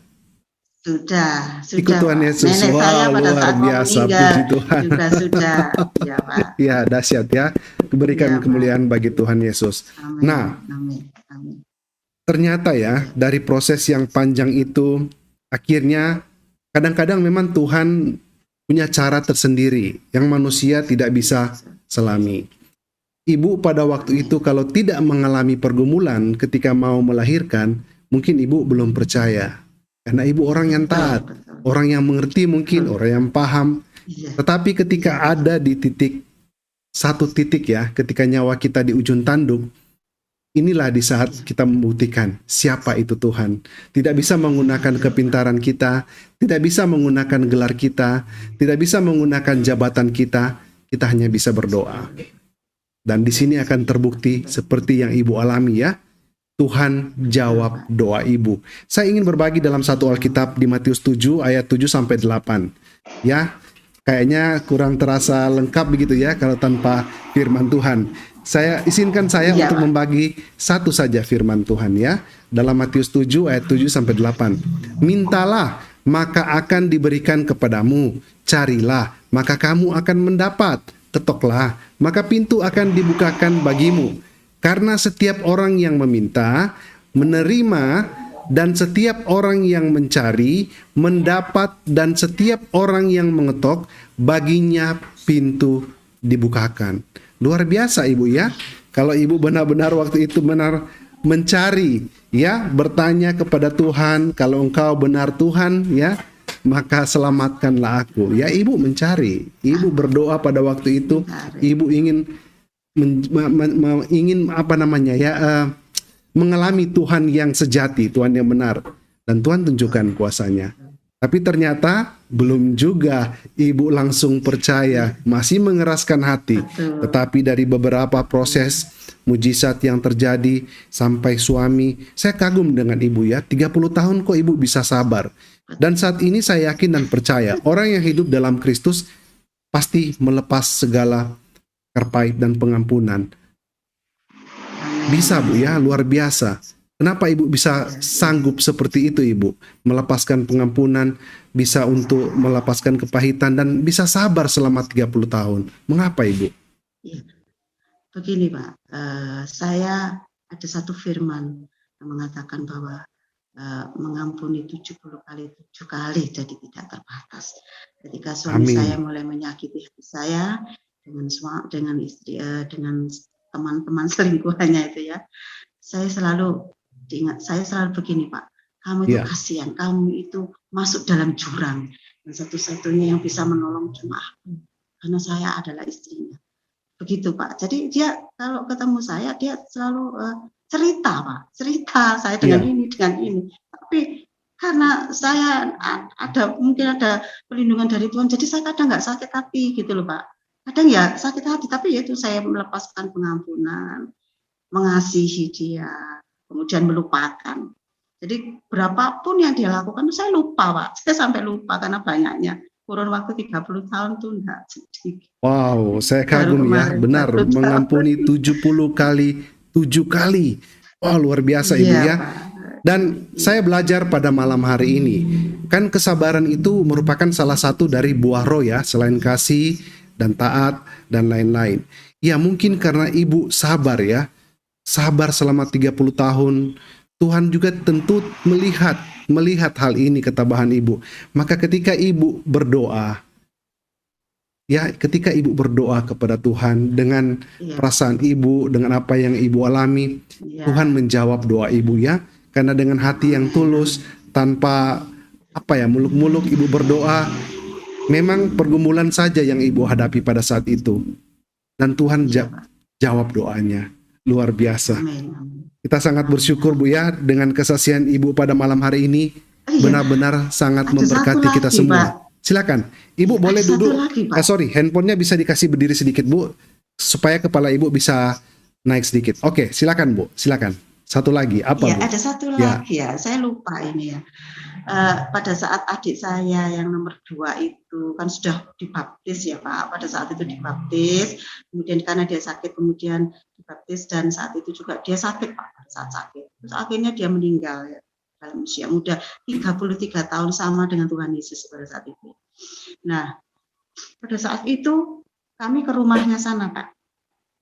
B: Sudah.
A: Ikut Tuhan Yesus.
B: Nenek saya pada
A: luar
B: saat
A: biasa, puji Tuhan.
B: Juga sudah. Ya Pak.
A: Ya, dahsyat ya. Berikan kemuliaan bagi Tuhan Yesus.
B: Amin.
A: Nah,
B: Amin.
A: ternyata ya, dari proses yang panjang itu, akhirnya kadang-kadang memang Tuhan punya cara tersendiri yang manusia tidak bisa selami. Ibu pada waktu itu kalau tidak mengalami pergumulan ketika mau melahirkan, mungkin ibu belum percaya. Karena ibu orang yang taat, orang yang mengerti mungkin, orang yang paham. Tetapi ketika ada di satu titik ya, ketika nyawa kita di ujung tanduk, inilah di saat kita membuktikan siapa itu Tuhan. Tidak bisa menggunakan kepintaran kita, tidak bisa menggunakan gelar kita, tidak bisa menggunakan jabatan kita hanya bisa berdoa. Dan di sini akan terbukti seperti yang Ibu alami ya. Tuhan jawab doa Ibu. Saya ingin berbagi dalam satu Alkitab di Matius 7 ayat 7 sampai 8. Ya, kayaknya kurang terasa lengkap begitu ya kalau tanpa firman Tuhan. Izinkan saya untuk membagi satu saja firman Tuhan ya. Dalam Matius 7 ayat 7 sampai 8. Mintalah, maka akan diberikan kepadamu. Carilah, maka kamu akan mendapat. Ketoklah, maka pintu akan dibukakan bagimu. Karena setiap orang yang meminta, menerima, dan setiap orang yang mencari, mendapat, dan setiap orang yang mengetok, baginya pintu dibukakan. Luar biasa Ibu ya. Kalau Ibu benar-benar waktu itu benar mencari, ya, bertanya kepada Tuhan, kalau engkau benar Tuhan, ya, maka selamatkanlah aku. Ya, Ibu mencari, Ibu berdoa pada waktu itu, Ibu ingin mengalami Tuhan yang sejati, Tuhan yang benar, dan Tuhan tunjukkan kuasanya. Tapi ternyata belum juga Ibu langsung percaya, masih mengeraskan hati. Tetapi dari beberapa proses mujizat yang terjadi sampai suami, saya kagum dengan Ibu ya, 30 tahun kok Ibu bisa sabar. Dan saat ini saya yakin dan percaya, orang yang hidup dalam Kristus pasti melepas segala kerpait dan pengampunan. Bisa Bu ya, luar biasa. Kenapa Ibu bisa sanggup seperti itu Ibu? Melepaskan pengampunan, bisa untuk melepaskan kepahitan, dan bisa sabar selama 30 tahun. Mengapa Ibu?
B: Ya, begini Pak, saya ada satu firman yang mengatakan bahwa mengampuni 70 kali 7 kali, jadi tidak terbatas. Ketika suami saya mulai menyakiti hati saya dengan istri, dengan teman-teman selingkuhannya itu ya, saya selalu begini Pak, kamu itu kasihan, kamu itu masuk dalam jurang, dan satu-satunya yang bisa menolong cuma aku, karena saya adalah istrinya. Begitu Pak. Jadi dia kalau ketemu saya, dia selalu cerita Pak, cerita saya dengan ini, dengan ini. Tapi karena saya mungkin ada perlindungan dari Tuhan, jadi saya kadang nggak sakit hati gitu loh Pak. Kadang ya sakit hati, tapi ya itu saya melepaskan pengampunan. mengasihi dia, kemudian melupakan. Jadi berapapun yang dia lakukan, saya lupa Pak, saya sampai lupa karena banyaknya. Kurun waktu 30 tahun tuh enggak sedikit.
A: Wow, saya
B: Baru
A: kagum ya,
B: kemarin
A: benar
B: 1 tahun.
A: mengampuni 70 kali 7 kali. Wah, luar biasa Ibu
B: Iya,
A: ya.
B: Pak.
A: Dan saya belajar pada malam hari ini, kan kesabaran itu merupakan salah satu dari buah roh ya, selain kasih dan taat dan lain-lain. Ya mungkin karena Ibu sabar ya, sabar selama 30 tahun, Tuhan juga tentu melihat hal ini ketabahan Ibu. Maka ketika Ibu berdoa, ya ketika Ibu berdoa kepada Tuhan dengan
B: Iya,
A: perasaan Ibu, dengan apa yang Ibu alami,
B: iya.
A: Tuhan menjawab doa Ibu ya. Karena dengan hati yang tulus, tanpa muluk-muluk Ibu berdoa, memang pergumulan saja yang Ibu hadapi pada saat itu. Dan Tuhan
B: Iya, Pak.
A: jawab doanya. Luar biasa.
B: Amin, amin.
A: Kita sangat bersyukur Bu ya dengan kesaksian Ibu pada malam hari ini.
B: Iya.
A: Benar-benar sangat
B: Ada
A: memberkati
B: satu
A: kita
B: lagi,
A: semua.
B: Pak.
A: Silakan, Ibu
B: Ada
A: boleh
B: satu
A: duduk.
B: lagi, Pak.
A: Handphonenya bisa dikasih berdiri sedikit Bu, supaya kepala Ibu bisa naik sedikit. Oke, silakan Bu, silakan. Satu lagi, apa
B: Ya,
A: Bu?
B: ada satu
A: Ya.
B: lagi ya, saya lupa ini ya. Pada saat adik saya yang nomor 2 itu kan sudah dibaptis ya Pak, pada saat itu dibaptis, kemudian karena dia sakit kemudian dibaptis dan saat itu juga dia sakit Pak, pada saat sakit. Terus akhirnya dia meninggal ya, dalam usia muda 33 tahun sama dengan Tuhan Yesus pada saat itu. Nah, pada saat itu kami ke rumahnya sana Pak.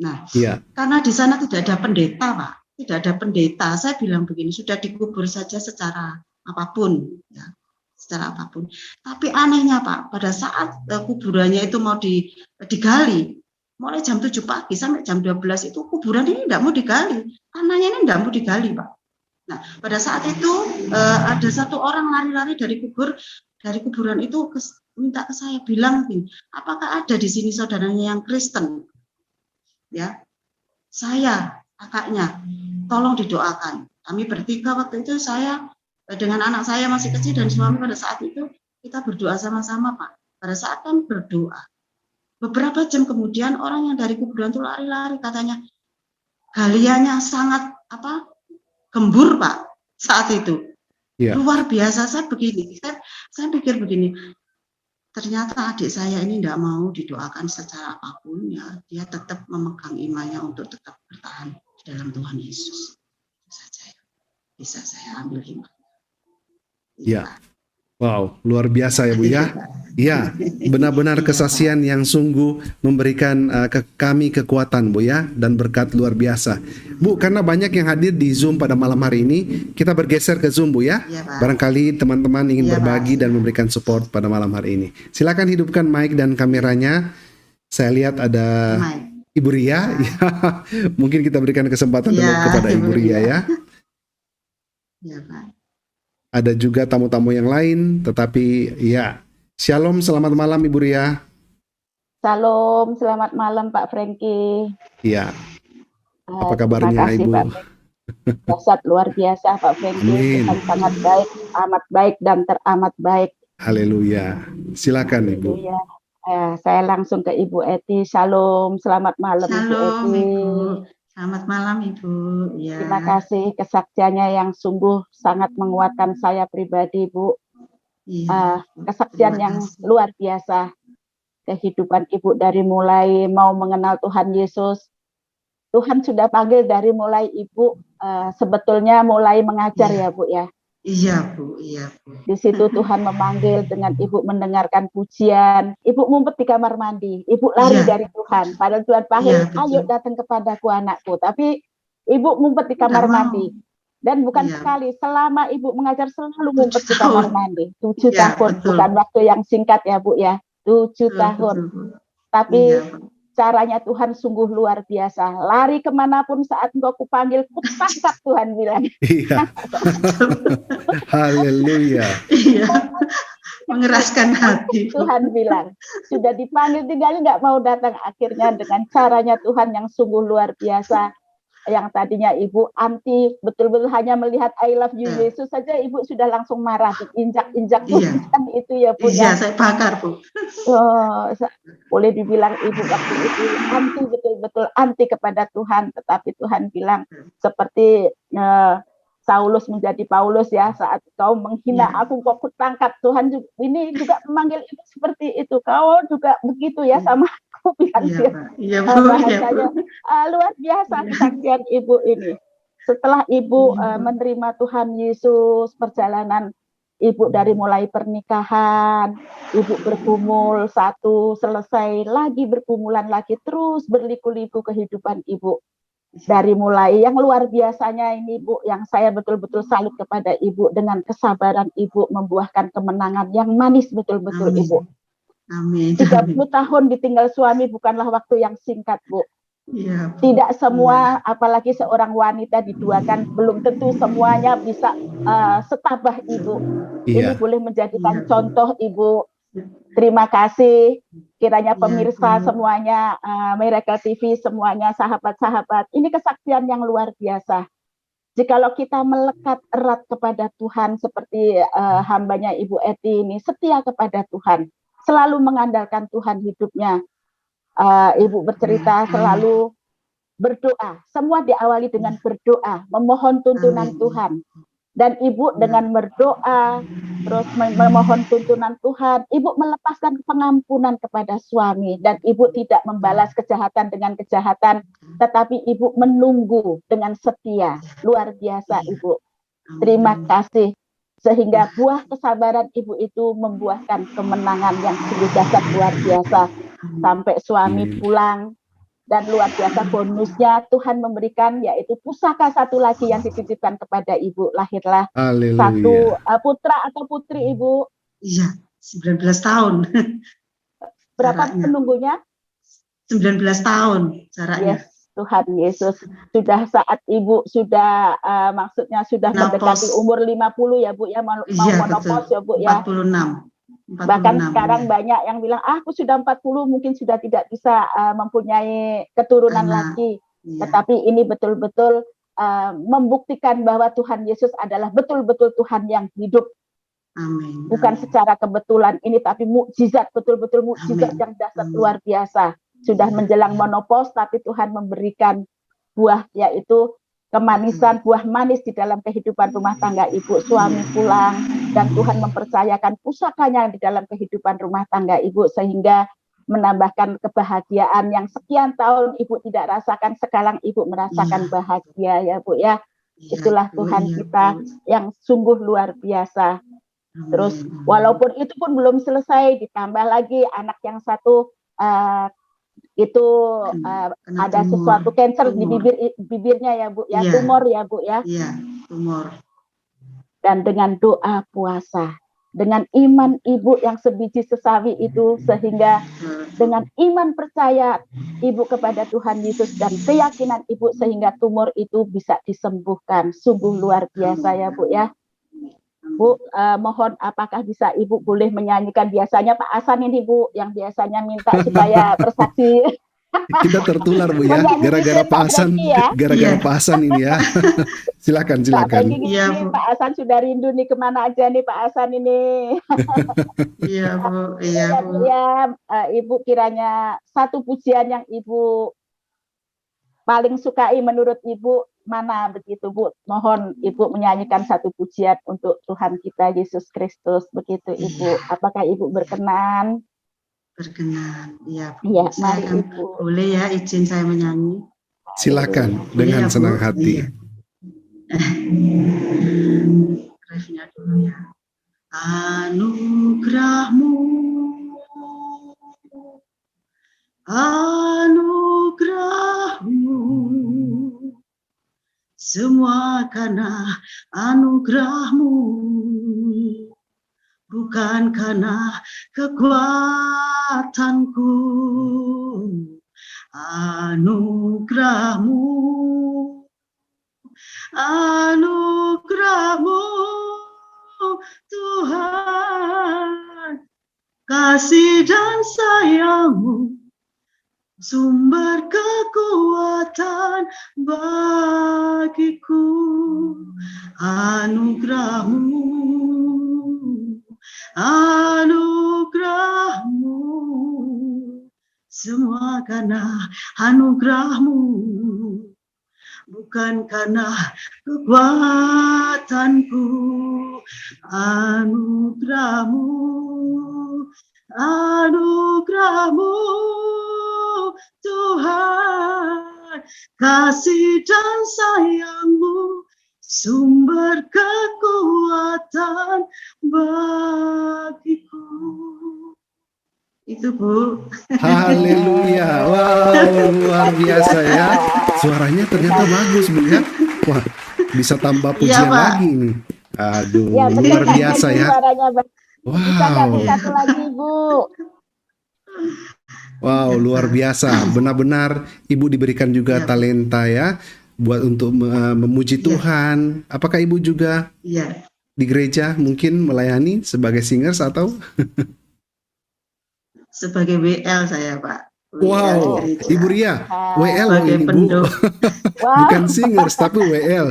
B: Nah,
A: Iya.
B: karena di sana tidak ada pendeta Pak. Tidak ada pendeta, saya bilang begini, sudah dikubur saja secara apapun, ya, secara apapun. Tapi anehnya Pak, pada saat kuburannya itu mau digali, mulai jam 7 pagi sampai jam 12 itu kuburan ini tidak mau digali, tanahnya ini tidak mau digali Pak. Nah, pada saat itu ada satu orang lari-lari dari kuburan itu minta ke saya, bilang begini, apakah ada di sini saudaranya yang Kristen? Ya, saya kakaknya, tolong didoakan. Kami bertiga waktu itu, saya dengan anak saya masih kecil dan suami pada saat itu kita berdoa sama-sama Pak. Pada saat kan berdoa, beberapa jam kemudian orang yang dari kuburan itu lari-lari, katanya galiannya sangat gembur Pak saat itu.
A: Iya.
B: Luar biasa. Saya pikir begini, ternyata adik saya ini tidak mau didoakan secara apapun ya, dia tetap memegang imannya untuk tetap bertahan di dalam Tuhan Yesus. Itu saja ya. Bisa saya ambil hikmah.
A: Iya. Wow, luar biasa ya Bu ya. Iya, benar-benar kesaksian yang sungguh memberikan kami kekuatan Bu ya, dan berkat luar biasa. Bu, karena banyak yang hadir di Zoom pada malam hari ini, kita bergeser ke Zoom Bu ya.
B: Iya, Pak.
A: Barangkali teman-teman ingin
B: Iya,
A: berbagi
B: Pak.
A: dan memberikan support pada malam hari ini. Silakan hidupkan mic dan kameranya. Saya lihat ada
B: Mike.
A: Ibu Ria. Ya. Mungkin kita berikan kesempatan dulu
B: Ya,
A: kepada Ibu
B: Ibu
A: Ria ya.
B: Iya Pak.
A: Ada juga tamu-tamu yang lain, tetapi ya. Shalom, selamat malam Ibu Ria.
C: Salam, selamat malam Pak Franky.
A: Iya. Apa kabarnya
C: Terima kasih,
A: Ibu?
C: Pak. Dasar luar biasa Pak Franky.
A: Amin.
C: Tuhan sangat baik, amat baik dan teramat baik.
A: Haleluya. Silakan Ibu.
C: Iya. Saya langsung ke Ibu Eti. Shalom, selamat malam Ibu
B: Shalom
C: Eti.
B: Ibu. Selamat malam Ibu. Ya.
C: Terima kasih kesaksiannya yang sungguh sangat menguatkan saya pribadi Bu.
B: Iya.
C: Kesaksian
B: Terima
C: yang
B: kasih.
C: luar biasa. Kehidupan Ibu dari mulai mau mengenal Tuhan Yesus. Tuhan sudah panggil dari mulai Ibu sebetulnya mulai mengajar ya Bu ya.
B: Iya Bu, iya Bu.
C: Di situ Tuhan memanggil dengan Ibu mendengarkan pujian. Ibu ngumpet di kamar mandi. Ibu lari
B: Iya.
C: dari Tuhan. Padahal Tuhan panggil,
B: Iya, betul.
C: ayo datang kepadaku anakku. Tapi Ibu ngumpet di kamar
B: Nggak mau.
C: mandi. Dan bukan
B: Iya.
C: sekali, selama Ibu mengajar selalu
B: 7
C: ngumpet di
B: tahun.
C: kamar mandi. 7
B: Iya,
C: tahun,
B: betul.
C: bukan waktu yang singkat ya Bu ya. 7
B: Betul,
C: tahun.
B: betul, Bu.
C: Tapi
B: Iya, Bu.
C: caranya Tuhan sungguh luar biasa. Lari kemanapun saat engkau kupanggil, kutangkap Tuhan bilang.
A: Iya. Haleluya.
B: Iya. Mengeraskan hati. Bu.
C: Tuhan bilang, sudah dipanggil tinggal nggak mau datang. Akhirnya dengan caranya Tuhan yang sungguh luar biasa, yang tadinya Ibu anti, betul-betul hanya melihat I love you Yesus saja Ibu sudah langsung marah, injak-injak
B: Iya.
C: kan itu ya Bu
B: Iya,
C: ya.
B: saya bakar Bu.
C: Boleh dibilang Ibu waktu itu anti, betul-betul anti kepada Tuhan, tetapi Tuhan bilang seperti Saulus menjadi Paulus ya, saat kau menghina aku, kau kutangkap. Tuhan juga, ini juga memanggil Ibu seperti itu. Kau juga begitu ya sama aku, bilang dia.
B: Iya, Bu.
C: Bahasanya luar biasa kesaksian Ibu ini. Setelah Ibu menerima Tuhan Yesus, perjalanan Ibu dari mulai pernikahan, Ibu bergumul satu, selesai lagi bergumulan lagi, terus berliku-liku kehidupan Ibu. Dari mulai yang luar biasanya ini Bu, yang saya betul-betul salut kepada Ibu, dengan kesabaran Ibu membuahkan kemenangan yang manis betul-betul.
B: Amin.
C: Ibu.
B: Amin.
C: 30 tahun ditinggal suami bukanlah waktu yang singkat Bu.
B: Iya, Bu.
C: Tidak semua, apalagi seorang wanita diduakan, belum tentu semuanya bisa setabah Ibu. Ini boleh menjadikan contoh Ibu. Terima kasih. Kiranya pemirsa semuanya, Miracle TV semuanya, sahabat-sahabat, ini kesaksian yang luar biasa. Jikalau kita melekat erat kepada Tuhan seperti hambanya Ibu Eti ini, setia kepada Tuhan, selalu mengandalkan Tuhan hidupnya. Ibu bercerita selalu berdoa, semua diawali dengan berdoa, memohon tuntunan Tuhan. Dan Ibu dengan berdoa, terus memohon tuntunan Tuhan, Ibu melepaskan pengampunan kepada suami. Dan Ibu tidak membalas kejahatan dengan kejahatan, tetapi Ibu menunggu dengan setia. Luar biasa Ibu. Terima kasih. Sehingga buah kesabaran Ibu itu membuahkan kemenangan yang sungguh dahsyat luar biasa. Sampai suami pulang. Dan luar biasa bonusnya Tuhan memberikan, yaitu pusaka satu lagi yang dititipkan kepada Ibu. Lahirlah satu putra atau putri Ibu.
B: Iya, 19 tahun.
C: Berapa penunggunya?
B: 19 tahun jaraknya.
C: Yes, Tuhan Yesus. Sudah saat Ibu sudah maksudnya sudah mendekati umur 50 ya Bu ya, mau menopause ya Bu ya.
B: 46.
C: Bahkan sekarang banyak yang bilang, aku sudah 40 mungkin sudah tidak bisa mempunyai keturunan lagi. Tetapi ini betul-betul membuktikan bahwa Tuhan Yesus adalah betul-betul Tuhan yang hidup.
B: Amin.
C: Bukan secara kebetulan ini, tapi mukjizat, betul-betul mukjizat yang dahsyat luar biasa. Sudah menjelang menopause, tapi Tuhan memberikan buah, yaitu kemanisan, buah manis di dalam kehidupan rumah tangga Ibu. Suami pulang dan Tuhan mempercayakan pusakanya di dalam kehidupan rumah tangga Ibu, sehingga menambahkan kebahagiaan yang sekian tahun Ibu tidak rasakan, sekarang Ibu merasakan bahagia ya Bu ya. Itulah Tuhan kita yang sungguh luar biasa. Terus walaupun itu pun belum selesai, ditambah lagi anak yang satu itu ada sesuatu cancer di bibirnya ya Bu ya, tumor ya Bu ya.
B: Iya, tumor.
C: Dan dengan doa puasa, dengan iman Ibu yang sebiji sesawi itu, sehingga dengan iman percaya Ibu kepada Tuhan Yesus dan keyakinan Ibu, sehingga tumor itu bisa disembuhkan. Sungguh luar biasa ya Bu ya. Bu, mohon apakah bisa Ibu boleh menyanyikan, biasanya Pak Hasan ini Bu yang biasanya minta supaya bersaksi.
A: Kita tertular Bu ya, gara-gara Pak Hasan, gara-gara Pak Hasan ini ya. Silakan.
C: Iya, Pak Hasan sudah rindu nih, kemana aja nih Pak Hasan ini.
B: Iya Bu, iya Bu.
C: Ya, Ibu kiranya satu pujian yang Ibu paling sukai menurut Ibu mana begitu Bu? Mohon Ibu menyanyikan satu pujian untuk Tuhan kita Yesus Kristus begitu Ibu. Apakah Ibu berkenan?
B: Berkenan, iya.
C: Iya, mari Ibu.
B: Boleh ya izin saya menyanyi?
A: Silakan dengan senang hati.
B: Refnya dulu ya. Anugerahmu, anugerahmu, semua karena anugerahmu, bukan karena kekuatanku. Anugerahmu, anugerahmu Tuhan, kasih dan sayangmu sumber kekuatan bagiku. Anugerah-Mu, anugerah-Mu, semua karena anugerah-Mu, bukan karena kekuatanku. Anugerah-Mu, anugerah-Mu, Tuhan, kasih dan sayang-Mu, sumber kekuatan bagiku. Itu, Bu.
A: Haleluya. Wow, luar biasa ya. Suaranya ternyata bagus, Bu ya. Wah, bisa tambah pujian
B: Iya, Pak.
A: lagi nih. Aduh,
C: Ya, betul,
A: luar
C: Kak,
A: biasa
C: Hendy,
A: ya.
C: suaranya bisa nggak
A: Wow.
C: satu lagi, Bu?
A: Wow, luar biasa. Benar-benar Ibu diberikan juga
B: Iya, Bu.
A: talenta ya buat untuk memuji
B: Iya.
A: Tuhan. Apakah Ibu juga
B: Iya.
A: di gereja mungkin melayani sebagai singers atau?
B: Sebagai WL saya, Pak. WL di
A: Wow,
B: gereja.
A: Ibu Ria, WL loh
B: Sebagai
A: ini Bu.
B: penduk.
C: Wow,
A: Bukan singers tapi WL.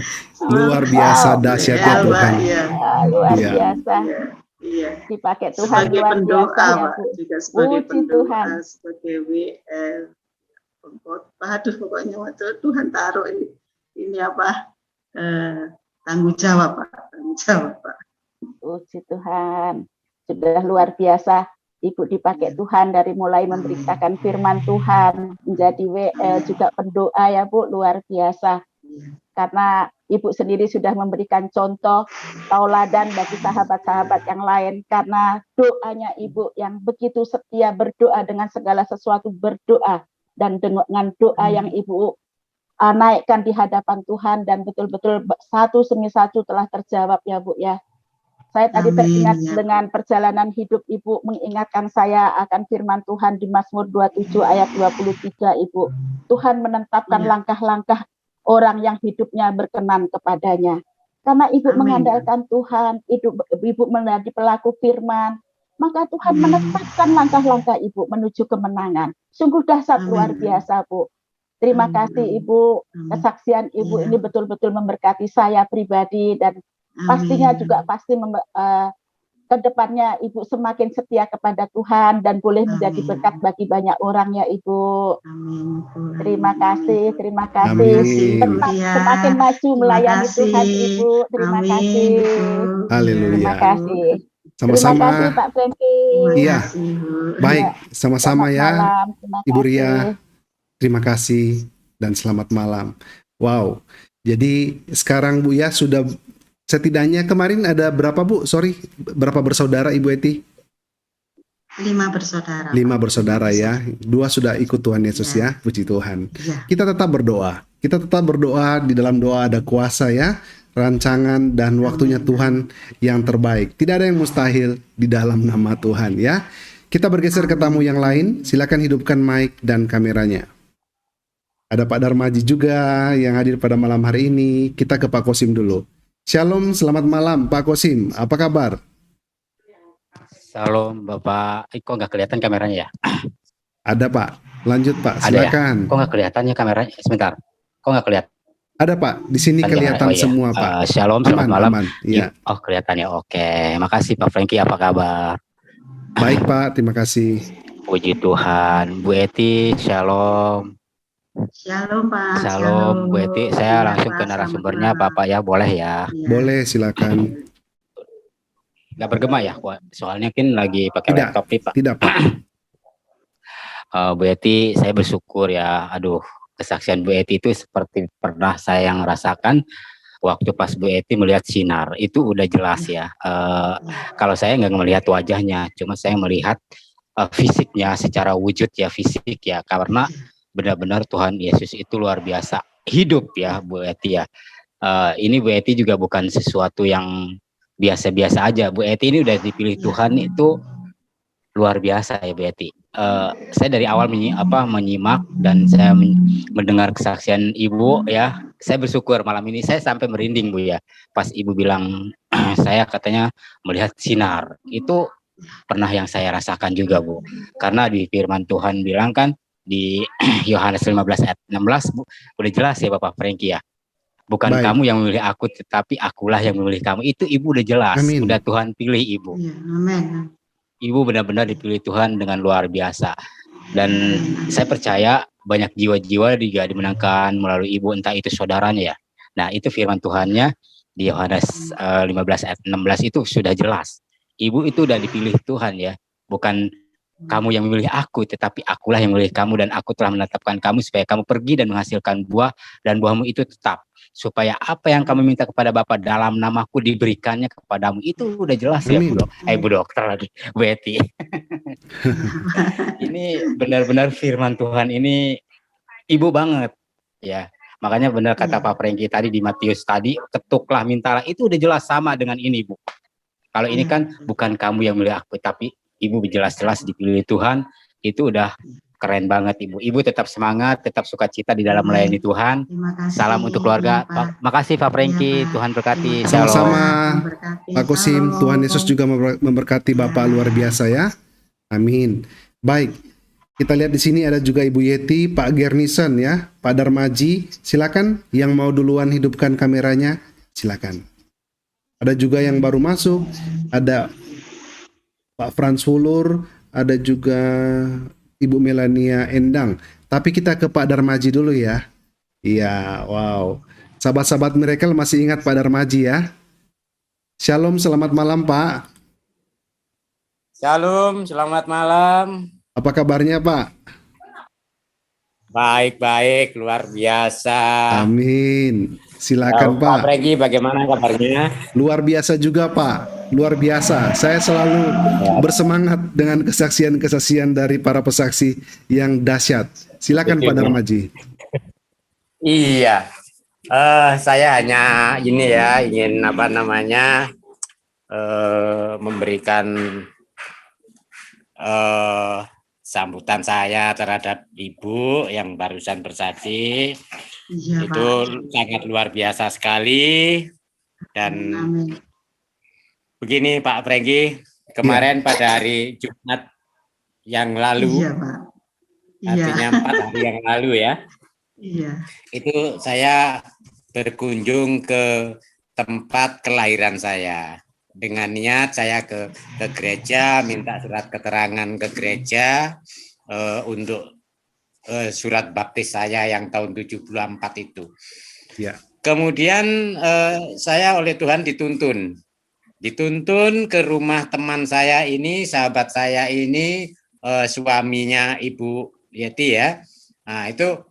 A: Luar biasa,
C: Wow.
A: dahsyatnya
B: WL, Pak,
A: Tuhan.
B: iya.
C: luar
A: Iya.
C: biasa.
B: Iya. Iya.
C: Dipakai Tuhan
B: Sebagai
C: luar
B: pendoa,
C: biasa ya,
B: Pak.
C: Bu.
B: Juga sebagai
C: Puji
B: pendoa,
C: Tuhan.
B: sebagai WL. Aduh, pokoknya waktu Tuhan taruh ini apa? Tanggung jawab, Pak. Tanggung jawab, Pak.
C: Puji Tuhan. Sudah luar biasa. Ibu dipakai Tuhan dari mulai memberitakan firman Tuhan, menjadi WL, juga pendoa ya, Bu, luar biasa. Karena Ibu sendiri sudah memberikan contoh tauladan bagi sahabat-sahabat yang lain, karena doanya Ibu yang begitu setia berdoa dengan segala sesuatu, berdoa, dan dengan doa yang Ibu naikkan di hadapan Tuhan, dan betul-betul satu demi satu telah terjawab ya, Bu ya. Saya tadi
B: Amin,
C: teringat
B: ya.
C: dengan perjalanan hidup Ibu mengingatkan saya akan firman Tuhan di Mazmur 27 ayat 23, Ibu. Tuhan menetapkan
B: Ya.
C: langkah-langkah orang yang hidupnya berkenan kepadanya. Karena Ibu
B: Amin.
C: mengandalkan Tuhan, Ibu menjadi pelaku firman, maka Tuhan menetapkan langkah-langkah Ibu menuju kemenangan. Sungguh dahsyat,
B: Amin.
C: luar biasa, Bu. Terima
B: Amin.
C: kasih Ibu,
B: Amin.
C: kesaksian Ibu
B: Ya.
C: ini betul-betul memberkati saya pribadi, dan pastinya juga pasti ke depannya Ibu semakin setia kepada Tuhan dan boleh menjadi
B: Amin.
C: berkat bagi banyak orang ya, Ibu.
B: Amin. Tuhan.
C: Terima kasih, terima
A: Amin.
C: kasih. Semakin maju melayani
B: kasih.
C: Tuhan, Ibu. Terima
B: Amin,
C: kasih.
B: Ibu.
A: Haleluya.
C: Terima kasih. Terima
A: Sama-sama.
C: kasih Pak Franky.
A: Iya.
B: kasih, Bu.
A: Baik,
C: Ya,
A: sama-sama
C: selamat
A: ya.
C: malam. Terima
A: Ibu
C: kasih.
A: Ria, terima kasih dan selamat malam. Wow. Jadi sekarang Bu ya sudah setidaknya kemarin ada berapa Bu? Sorry, berapa bersaudara Ibu Eti?
B: 5 bersaudara.
A: 5 bersaudara ya. 2 sudah ikut Tuhan Yesus ya. Puji Tuhan.
B: Ya.
A: Kita tetap berdoa. Kita tetap berdoa, di dalam doa ada kuasa ya. Rancangan dan waktunya Tuhan yang terbaik. Tidak ada yang mustahil di dalam nama Tuhan ya. Kita bergeser ke tamu yang lain. Silakan hidupkan mic dan kameranya. Ada Pak Darmaji juga yang hadir pada malam hari ini. Kita ke Pak Kosim dulu. Shalom, selamat malam Pak Kosim. Apa kabar?
D: Shalom Bapak. Kok nggak kelihatan kameranya ya?
A: Ada Pak. Lanjut Pak,
D: Ada ya?
A: silakan.
D: Kok nggak kelihatan ya kameranya? Sebentar. Kok nggak kelihatan?
A: Ada Pak, di sini kelihatan
D: Oh, iya.
A: semua Pak.
D: Shalom, selamat malam.
A: Aman. Iya.
D: Oh kelihatan ya. Oke. Makasih Pak Franky. Apa kabar?
A: Baik Pak, terima kasih.
D: Puji Tuhan. Bu Eti, shalom.
B: Shalom, Pak.
D: Shalom Bu Eti. Saya
B: Iya,
D: langsung
B: Pak.
D: ke narasumbernya
B: Selamat
D: Bapak ya. Boleh ya?
B: malam. Iya.
A: Boleh, silakan.
D: Nggak bergema ya? Soalnya kan lagi pakai
A: Tidak.
D: laptop nih Pak.
A: Tidak Pak.
D: Bu Eti, saya bersyukur ya. Aduh, kesaksian Bu Eti itu seperti pernah saya yang rasakan waktu pas Bu Eti melihat sinar. Itu udah jelas ya. Kalau saya nggak melihat wajahnya, cuma saya melihat fisiknya secara wujud ya, fisik ya. Karena benar-benar Tuhan Yesus itu luar biasa hidup ya Bu Eti ya. Ini Bu Eti juga bukan sesuatu yang biasa-biasa aja. Bu Eti ini udah dipilih Tuhan itu luar biasa ya Bu Eti. Saya dari awal menyimak dan saya mendengar kesaksian Ibu ya. Saya bersyukur malam ini saya sampai merinding Bu ya. Pas Ibu bilang saya katanya melihat sinar. Itu pernah yang saya rasakan juga Bu. Karena di firman Tuhan bilang kan di Yohanes 15 ayat 16 udah jelas ya Bapak Franky ya. Bukan
A: Baik.
D: kamu yang memilih aku, tetapi akulah yang memilih kamu. Itu Ibu udah jelas,
A: Amin.
D: udah Tuhan pilih Ibu.
B: Ya, amin.
D: Ibu benar-benar dipilih Tuhan dengan luar biasa. Dan saya percaya banyak jiwa-jiwa juga dimenangkan melalui Ibu, entah itu saudaranya ya. Nah, itu firman Tuhannya di Yohanes 15 ayat 16 itu sudah jelas. Ibu itu udah dipilih Tuhan ya. Bukan kamu yang memilih aku, tetapi akulah yang memilih kamu, dan aku telah menetapkan kamu supaya kamu pergi dan menghasilkan buah, dan buahmu itu tetap. Supaya apa yang kamu minta kepada Bapa dalam namaku diberikannya kepadamu. Itu udah jelas ya
A: Amin.
D: Bu Dokter lagi, Bu Eti. Ini benar-benar firman Tuhan ini Ibu banget ya. Makanya benar kata Pak Franky tadi di Matius tadi, ketuklah mintalah, itu udah jelas sama dengan ini Bu. Kalau ini kan bukan kamu yang memilih aku, tapi Ibu jelas-jelas dipilih Tuhan. Itu udah keren banget Ibu. Ibu tetap semangat, tetap sukacita di dalam melayani Tuhan.
B: Terima kasih.
D: Salam untuk keluarga. Makasih Pak Franky,
B: Pak.
D: Tuhan berkati.
A: Sama-sama.
B: Berkati.
A: Pak Kusim,
B: Shalom.
A: Tuhan Yesus juga memberkati Bapak luar biasa ya. Amin. Baik, kita lihat di sini ada juga Ibu Yeti, Pak Gernison ya, Pak Darmaji. Silakan yang mau duluan hidupkan kameranya, silakan. Ada juga yang baru masuk, ada Pak Frans Fulur, ada juga Ibu Melania Endang. Tapi kita ke Pak Darmaji dulu ya. Iya, wow. Sahabat-sahabat Miracle masih ingat Pak Darmaji ya. Shalom, selamat malam Pak.
E: Shalom, selamat malam.
A: Apa kabarnya Pak?
E: Baik-baik, luar biasa.
A: Amin. Silakan Pak.
E: Pak Franky, bagaimana kabarnya?
A: Luar biasa juga Pak. Luar biasa. Saya selalu bersemangat dengan kesaksian-kesaksian dari para pesaksi yang dahsyat. Silakan Pak Darmaji.
E: Iya. Saya hanya ini ya, ingin apa namanya memberikan sambutan saya terhadap Ibu yang barusan bersaksi.
B: Iya,
E: Itu
B: Pak.
E: sangat luar biasa sekali. Dan
B: Amin.
E: begini Pak Franky, kemarin pada hari Jumat yang lalu,
B: Iya, Pak. Iya.
E: artinya 4 hari yang lalu ya,
B: Iya.
E: itu saya berkunjung ke tempat kelahiran saya. Dengan niat saya ke gereja, minta surat keterangan ke gereja untuk surat baptis saya yang tahun 74 itu.
A: Ya.
E: Kemudian saya oleh Tuhan dituntun ke rumah teman saya ini, sahabat saya ini, suaminya Ibu Yeti ya. Nah, itu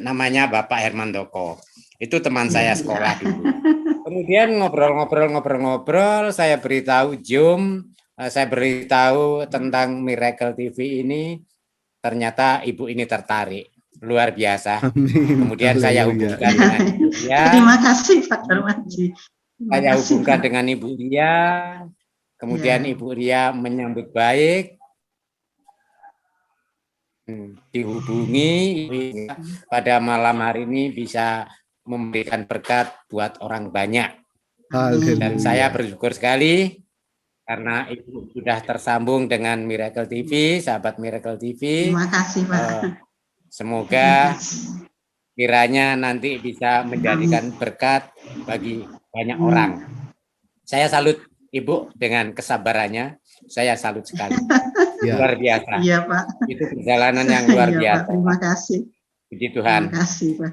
E: namanya Bapak Hermandoko. Itu teman saya sekolah dulu. Kemudian ngobrol-ngobrol, saya beritahu saya beritahu tentang Miracle TV ini. Ternyata Ibu ini tertarik, luar biasa.
A: Amin.
E: Kemudian saya
A: Haleluya.
E: hubungkan dengan Ibu Ria.
B: Terima kasih Pak Darmaji. Terima
E: Saya
B: kasih,
E: hubungkan
B: Pak.
E: dengan Ibu Ria. Kemudian
B: Ya.
E: Ibu Ria menyambut baik. Dihubungi pada malam hari ini bisa memberikan berkat buat orang banyak.
A: Haleluya.
E: Dan saya bersyukur sekali karena Ibu sudah tersambung dengan Miracle TV, sahabat Miracle TV.
B: Terima kasih Pak.
E: Semoga
B: Terima kasih.
E: kiranya nanti bisa menjadikan berkat bagi banyak orang. Saya salut Ibu dengan kesabarannya. Saya salut sekali.
A: Ya.
E: Luar biasa.
B: Iya Pak.
E: Itu perjalanan yang luar
B: Iya, Pak.
E: biasa.
B: Terima kasih.
E: Puji Tuhan.
B: Terima kasih Pak.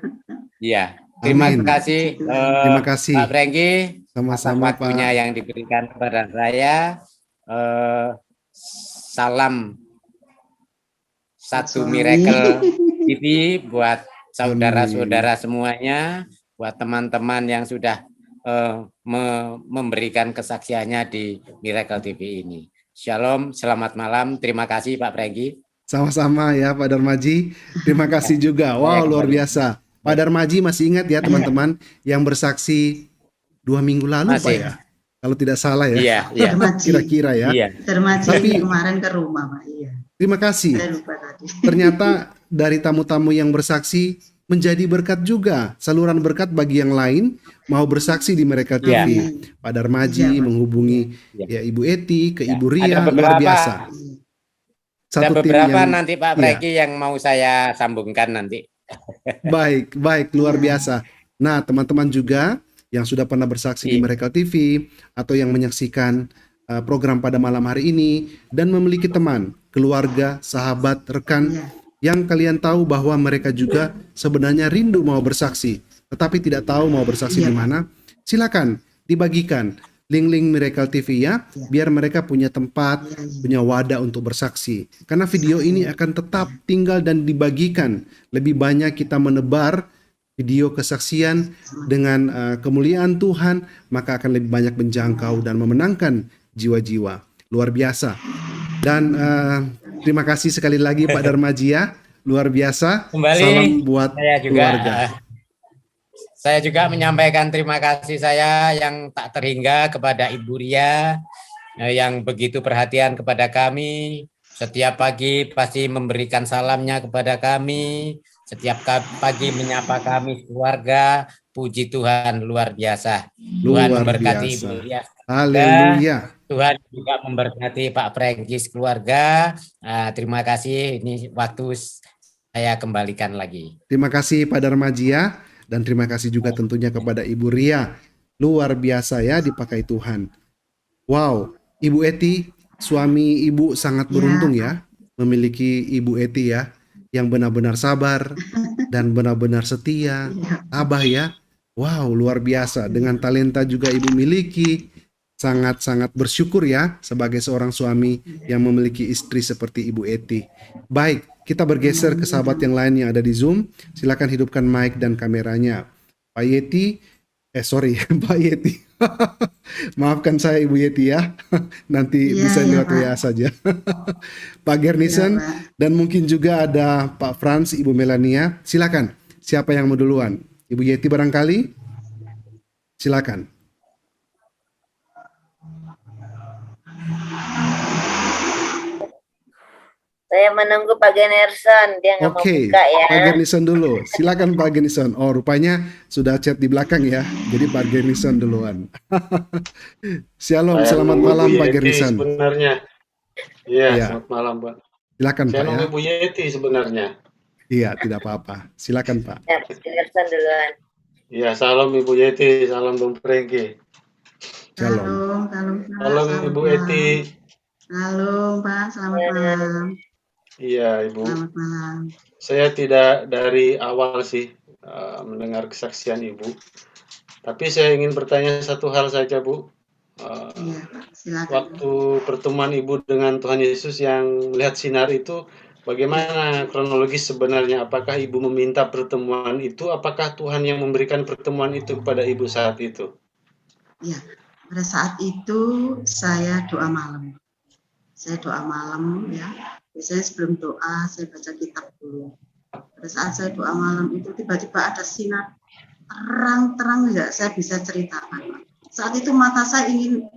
E: Iya. Terima
A: Amin.
E: kasih
A: Terima kasih.
E: Pak Franky atas
A: Sama-sama
E: waktunya
A: Pak.
E: yang diberikan kepada saya. Salam satu
B: Suami.
E: Miracle TV buat saudara-saudara semuanya, buat teman-teman yang sudah memberikan kesaksiannya di Miracle TV ini. Shalom, selamat malam. Terima kasih Pak Franky.
A: Sama-sama ya Pak Darmaji. Terima kasih juga. Wow, luar biasa. Pak Darmaji masih ingat ya teman-teman yang bersaksi 2 minggu lalu Pak
E: Masih.
A: ya? Kalau tidak salah ya.
E: Iya, iya.
B: Darmaji.
A: Kira-kira ya.
E: Iya.
B: Darmaji
A: Tapi-
B: kemarin ke rumah Pak. Iya.
A: Terima kasih.
B: Saya lupa tadi.
A: Ternyata dari tamu-tamu yang bersaksi menjadi berkat juga, saluran berkat bagi yang lain mau bersaksi di Mereka TV.
E: Iya.
A: Pak Darmaji
B: Iya, Pak.
A: menghubungi
E: Iya.
A: ya Ibu Eti ke
E: Ya,
A: Ibu
E: ada
A: Ria, luar
E: beberapa.
A: biasa.
E: Ada
A: satu tim
E: beberapa
A: yang
E: nanti Pak Preki yang mau saya sambungkan nanti.
A: baik, luar biasa. Nah, teman-teman juga yang sudah pernah bersaksi di Miracle TV atau yang menyaksikan program pada malam hari ini dan memiliki teman, keluarga, sahabat, rekan yang kalian tahu bahwa mereka juga sebenarnya rindu mau bersaksi, tetapi tidak tahu mau bersaksi di mana, silakan dibagikan link-link Miracle TV ya, biar mereka punya tempat, punya wadah untuk bersaksi. Karena video ini akan tetap tinggal dan dibagikan. Lebih banyak kita menebar video kesaksian dengan kemuliaan Tuhan, maka akan lebih banyak menjangkau dan memenangkan jiwa-jiwa. Luar biasa. Dan terima kasih sekali lagi Pak Darmajia, luar biasa.
E: Kembali,
A: salam buat
E: saya juga,
A: keluarga.
E: Saya juga menyampaikan terima kasih saya yang tak terhingga kepada Ibu Ria yang begitu perhatian kepada kami. Setiap pagi pasti memberikan salamnya kepada kami. Setiap pagi menyapa kami keluarga. Puji Tuhan, luar biasa. Tuhan memberkati Ibu Ria.
A: Haleluya.
E: Tuhan juga memberkati Pak Prengkis keluarga. Terima kasih. Ini waktu saya kembalikan lagi.
A: Terima kasih Pak Darmajia. Dan terima kasih juga tentunya kepada Ibu Ria. Luar biasa ya dipakai Tuhan. Wow, Ibu Eti, suami Ibu sangat beruntung ya. Memiliki Ibu Eti ya. Yang benar-benar sabar dan benar-benar setia. Abah ya. Wow, luar biasa. Dengan talenta juga Ibu miliki. Sangat-sangat bersyukur ya sebagai seorang suami yang memiliki istri seperti Ibu Eti. Baik, kita bergeser ke sahabat yang lain yang ada di Zoom. Silakan hidupkan mic dan kameranya. Pak Yeti, Pak Yeti. Maafkan saya Ibu Yeti ya. Nanti bisa lewat WA saja. Pak Gernison dan mungkin juga ada Pak Frans, Ibu Melania. Silakan. Siapa yang mau duluan? Ibu Yeti barangkali? Silakan.
F: Saya menunggu Pak Generson, dia nggak mau buka ya.
A: Pak Generson dulu. Silakan Pak Generson. Oh, rupanya sudah chat di belakang ya. Jadi Pak Generson duluan. Shalom, selamat malam Pak Generson.
G: Sebenarnya. Iya, selamat malam Pak.
A: Silakan Pak ya.
G: Saya nunggu Bu Yeti sebenarnya.
A: Iya, tidak apa-apa. Silakan Pak.
F: Ya, Pak Generson duluan.
G: Iya, salam Ibu Yeti, salam Bung Prengki.
A: Shalom.
G: Salam Ibu Yeti.
B: Halo Pak, selamat malam.
G: Iya Ibu.
B: Selamat malam.
G: Saya tidak dari awal sih mendengar kesaksian Ibu. Tapi saya ingin bertanya satu hal saja Bu.
B: Iya Pak, silakan.
G: Waktu pertemuan Ibu dengan Tuhan Yesus yang melihat sinar itu, bagaimana kronologis sebenarnya? Apakah Ibu meminta pertemuan itu? Apakah Tuhan yang memberikan pertemuan itu kepada Ibu saat itu?
B: Iya, pada saat itu saya doa malam. Saya doa malam ya. Biasanya sebelum doa saya baca kitab dulu. Pada saat saya doa malam itu tiba-tiba ada sinar terang-terang, ya saya bisa ceritakan. Saat itu mata saya ingin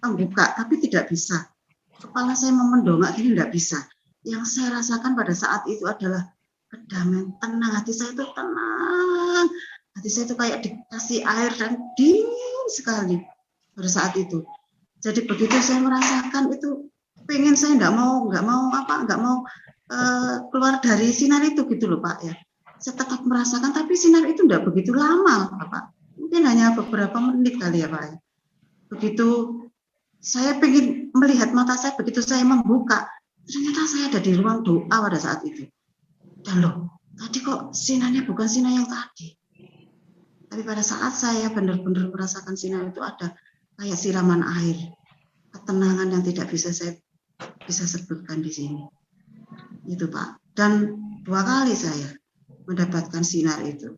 B: membuka tapi tidak bisa. Kepala saya mau mendongak gini tidak bisa. Yang saya rasakan pada saat itu adalah kedamaian, tenang. Hati saya itu tenang. Hati saya itu kayak dikasih air dan dingin sekali pada saat itu. Jadi begitu saya merasakan itu, pengen saya nggak mau keluar dari sinar itu gitu loh Pak ya. Saya tetap merasakan, tapi sinar itu nggak begitu lama Pak. Mungkin hanya beberapa menit kali ya Pak ya. Begitu saya pengen melihat mata saya, begitu saya membuka, ternyata saya ada di ruang doa pada saat itu. Dan loh, tadi kok sinarnya bukan sinar yang tadi. Tapi pada saat saya benar-benar merasakan sinar itu ada kayak siraman air. Ketenangan yang tidak bisa saya sebutkan di sini. Itu Pak. Dan 2 kali saya mendapatkan sinar itu.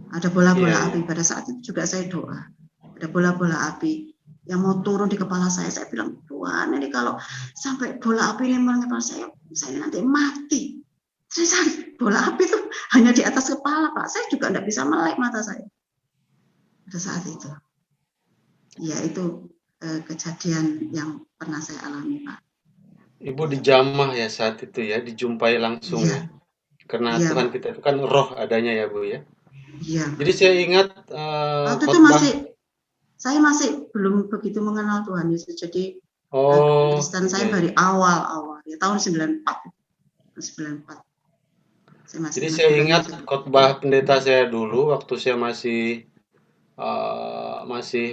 B: Ada bola-bola api. Pada saat itu juga saya doa. Ada bola-bola api yang mau turun di kepala saya. Saya bilang, Tuhan, ini kalau sampai bola api ini mengenai kepala saya nanti mati. Saya bola api itu hanya di atas kepala Pak. Saya juga tidak bisa melek mata saya. Pada saat itu. Ya itu kejadian yang pernah saya alami Pak.
G: Ibu dijamah ya saat itu ya, dijumpai langsung ya. Karena Tuhan kita itu kan roh adanya ya Bu ya.
B: Iya.
G: Jadi saya ingat
B: waktu itu saya masih belum begitu mengenal Tuhan Yesus. Jadi Kristen saya dari awal ya, tahun 94.
G: Jadi saya ingat khotbah pendeta saya dulu waktu saya masih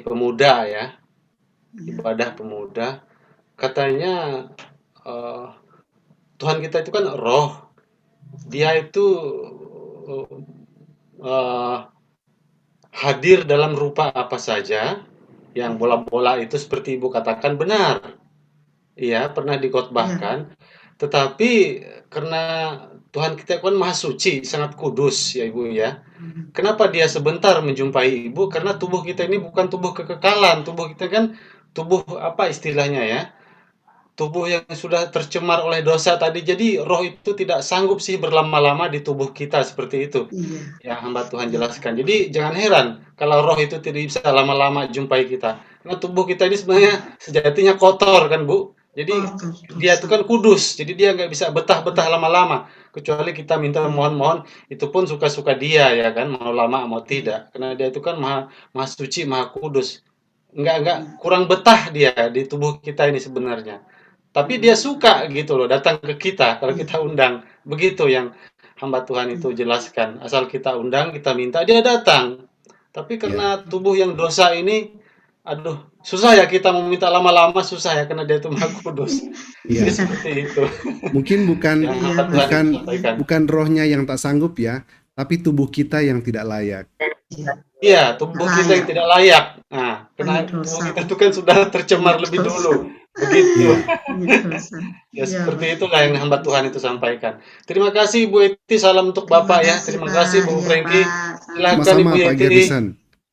G: pemuda ya, ibadah pemuda. Katanya Tuhan kita itu kan roh. Dia itu hadir dalam rupa apa saja. Yang bola-bola itu seperti Ibu katakan benar. Iya, pernah dikhotbahkan. Tetapi karena Tuhan kita kan maha suci, sangat kudus ya Ibu ya. Kenapa dia sebentar menjumpai Ibu? Karena tubuh kita ini bukan tubuh kekekalan. Tubuh kita kan tubuh apa istilahnya ya? Tubuh yang sudah tercemar oleh dosa tadi. Jadi roh itu tidak sanggup sih berlama-lama di tubuh kita seperti itu. Ya hamba Tuhan jelaskan. Jadi jangan heran kalau roh itu tidak bisa lama-lama jumpai kita. Karena tubuh kita ini sebenarnya sejatinya kotor kan Bu. Jadi dia itu kan kudus. Jadi dia nggak bisa betah-betah lama-lama. Kecuali kita minta mohon-mohon, itu pun suka-suka dia ya kan. Mau lama mau tidak. Karena dia itu kan maha suci, maha kudus. Nggak kurang betah dia di tubuh kita ini sebenarnya. Tapi dia suka gitu loh datang ke kita kalau kita undang. Begitu yang hamba Tuhan itu jelaskan. Asal kita undang, kita minta, dia datang. Tapi karena tubuh yang dosa ini, aduh, susah ya kita meminta lama-lama, susah ya karena dia itu maha kudus. Jadi seperti itu.
A: Mungkin bukan rohnya yang tak sanggup ya, tapi tubuh kita yang tidak layak.
G: Iya, tubuh kita yang tidak layak. Nah, karena tubuh kita itu kan sudah tercemar lebih dulu. Begitu. Ya seperti itulah yang hamba Tuhan itu sampaikan. Terima kasih Bu Eti, salam untuk Bapak ya. Terima kasih Bu Franky. Silakan Ibu Eti.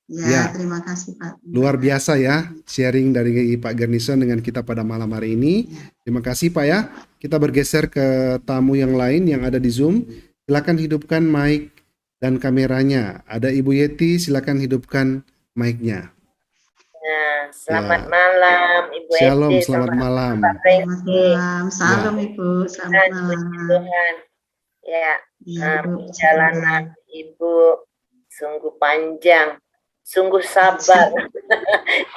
A: Ya,
B: terima kasih Pak.
A: Luar biasa ya sharing dari Pak Garnison dengan kita pada malam hari ini. Terima kasih Pak ya. Kita bergeser ke tamu yang lain yang ada di Zoom. Silakan hidupkan mic dan kameranya. Ada Ibu Yeti, silakan hidupkan mic-nya.
F: Selamat malam Ibu Eti.
A: Shalom, selamat malam.
B: Selamat malam. Salam Ibu, selamat malam.
F: Tuhan. Ya, perjalanan Ibu sungguh panjang, sungguh sabar.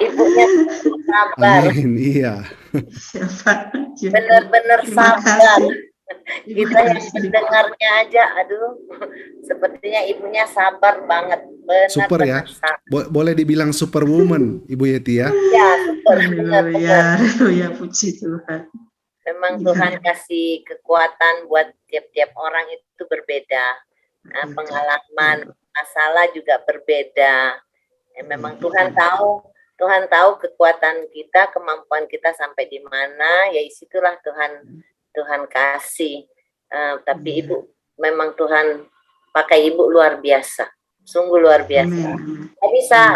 F: Ibunya sungguh sabar.
A: Amin, iya.
F: Benar-benar sabar. Kita yang mendengarnya aja, aduh, sepertinya ibunya sabar banget.
A: Super ya. Boleh dibilang superwoman, Ibu Yeti ya.
F: Ya, super.
B: Ya, puji Tuhan.
F: Memang Tuhan kasih kekuatan buat tiap-tiap orang itu berbeda. Nah, pengalaman, masalah juga berbeda. Memang Tuhan tahu kekuatan kita, kemampuan kita sampai di mana. Ya, disitulah Tuhan kasih. Tapi Ibu, memang Tuhan pakai Ibu luar biasa. Sungguh luar biasa.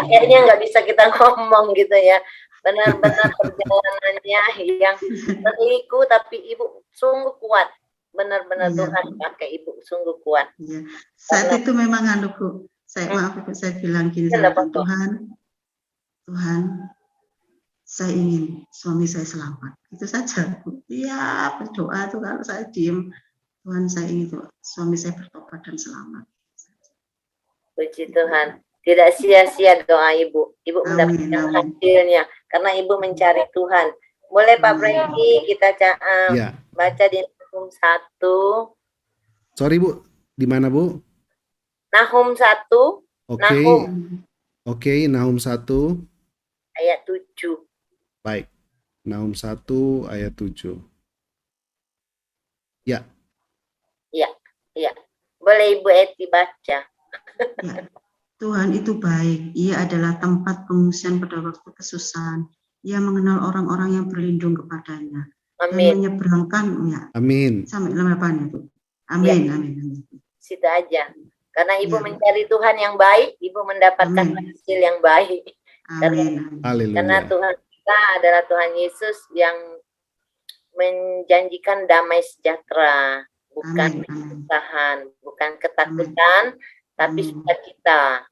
F: Akhirnya nggak bisa kita ngomong gitu ya. Benar-benar perjalanannya yang berliku, tapi Ibu sungguh kuat. Benar-benar Tuhan pakai Ibu sungguh kuat.
B: Saat itu memang Bu, saya bilang gini sama Tuhan, saya ingin suami saya selamat. Itu saja Bu. Iya, berdoa tuh kalau saya diem, Tuhan saya ingin tuh suami saya bertobat dan selamat.
F: Puji Tuhan. Tidak sia-sia doa Ibu. Ibu mendapatkan hasilnya karena Ibu mencari Tuhan. Boleh Pak Franky kita baca di Nahum 1.
A: Sorry Bu, di mana Bu?
F: Nahum 1.
A: Oke, Nahum 1
F: ayat 7.
A: Baik. Nahum 1 ayat 7. Ya.
F: Iya. Boleh Ibu Eti baca.
B: Ya. Tuhan itu baik. Ia adalah tempat pengungsian pada waktu kesusahan. Ia mengenal orang-orang yang berlindung kepadanya.
F: Amin.
B: Dan menyeberangkan
A: Amin.
B: Sampai 8 itu. Amin.
F: Ya.
B: Amin.
F: Situ aja. Karena Ibu mencari Tuhan yang baik, Ibu mendapatkan hasil yang baik.
B: Amin.
F: Karena Tuhan kita adalah Tuhan Yesus yang menjanjikan damai sejahtera, bukan kesusahan, bukan ketakutan, tapi sukacita.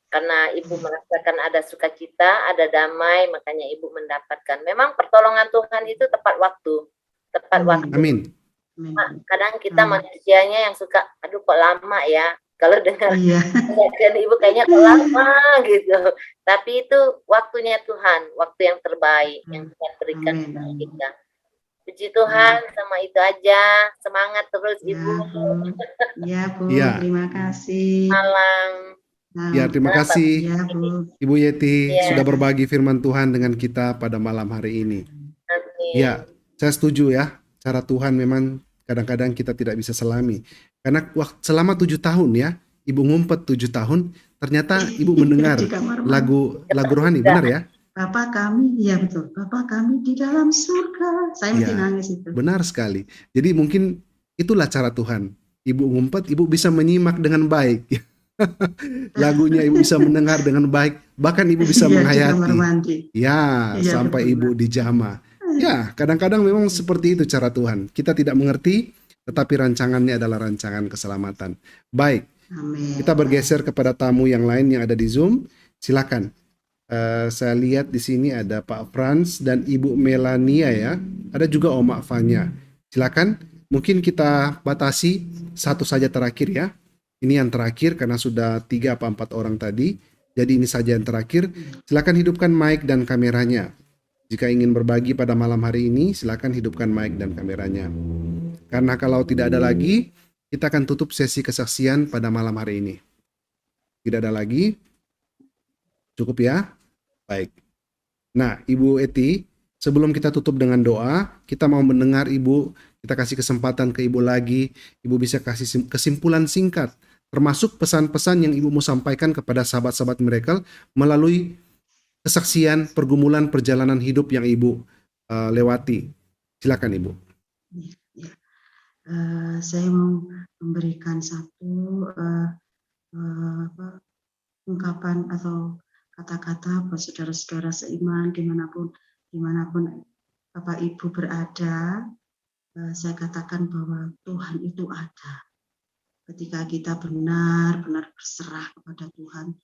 F: Karena Ibu merasakan ada sukacita, ada damai, makanya Ibu mendapatkan. Memang pertolongan Tuhan itu tepat waktu.
A: Amin.
F: Kadang kita manusianya yang suka, aduh kok lama ya. Kalau dengar dan Ibu kayaknya kok lama gitu. Tapi itu waktunya Tuhan, waktu yang terbaik yang Tuhan berikan kepada kita. Puji Tuhan, sama itu aja. Semangat terus
B: Ya,
F: Ibu.
B: Bu. Ya, Bu.
A: Ya.
B: Terima kasih.
F: Malam.
A: Ya, terima kasih
B: Ya, Bu.
A: Ibu Yeti
F: Ya.
A: sudah berbagi firman Tuhan dengan kita pada malam hari ini.
F: Amin.
A: Ya, saya setuju ya. Cara Tuhan memang kadang-kadang kita tidak bisa selami. Karena selama 7 tahun ya, Ibu ngumpet 7 tahun, ternyata Ibu mendengar
B: Di kamar mandi.
A: lagu rohani, benar ya?
B: Bapa kami, ya betul. Bapa kami di dalam surga. Saya mesti
A: Ya,
B: nangis itu.
A: benar sekali. Jadi mungkin itulah cara Tuhan. Ibu ngumpet, Ibu bisa menyimak dengan baik. Lagunya Ibu bisa mendengar dengan baik, bahkan Ibu bisa
B: Iya, di kamar
A: menghayati.
B: mandi.
A: Ya,
B: Iya,
A: sampai
B: betul,
A: Ibu
B: Pak.
A: dijamah. Ya, kadang-kadang memang seperti itu cara Tuhan. Kita tidak mengerti, tetapi rancangannya adalah rancangan keselamatan. Baik,
B: Amin.
A: kita bergeser kepada tamu yang lain yang ada di Zoom. Silakan. Saya lihat di sini ada Pak Franz dan Ibu Melania ya. Ada juga Oma Fanya. Silakan. Mungkin kita batasi satu saja terakhir ya. Ini yang terakhir karena sudah 3 atau 4 orang tadi. Jadi ini saja yang terakhir. Silakan hidupkan mic dan kameranya. Jika ingin berbagi pada malam hari ini, silakan hidupkan mic dan kameranya. Karena kalau tidak ada lagi, kita akan tutup sesi kesaksian pada malam hari ini. Tidak ada lagi? Cukup ya? Baik. Nah, Ibu Eti, sebelum kita tutup dengan doa, kita mau mendengar Ibu, kita kasih kesempatan ke Ibu lagi. Ibu bisa kasih kesimpulan singkat, termasuk pesan-pesan yang Ibu mau sampaikan kepada sahabat-sahabat Miracle melalui kesaksian, pergumulan, perjalanan hidup yang Ibu lewati. Silakan Ibu.
B: Saya mau memberikan satu ungkapan atau kata-kata buat saudara-saudara seiman dimanapun Bapak Ibu berada. Saya katakan bahwa Tuhan itu ada. Ketika kita benar-benar berserah kepada Tuhan,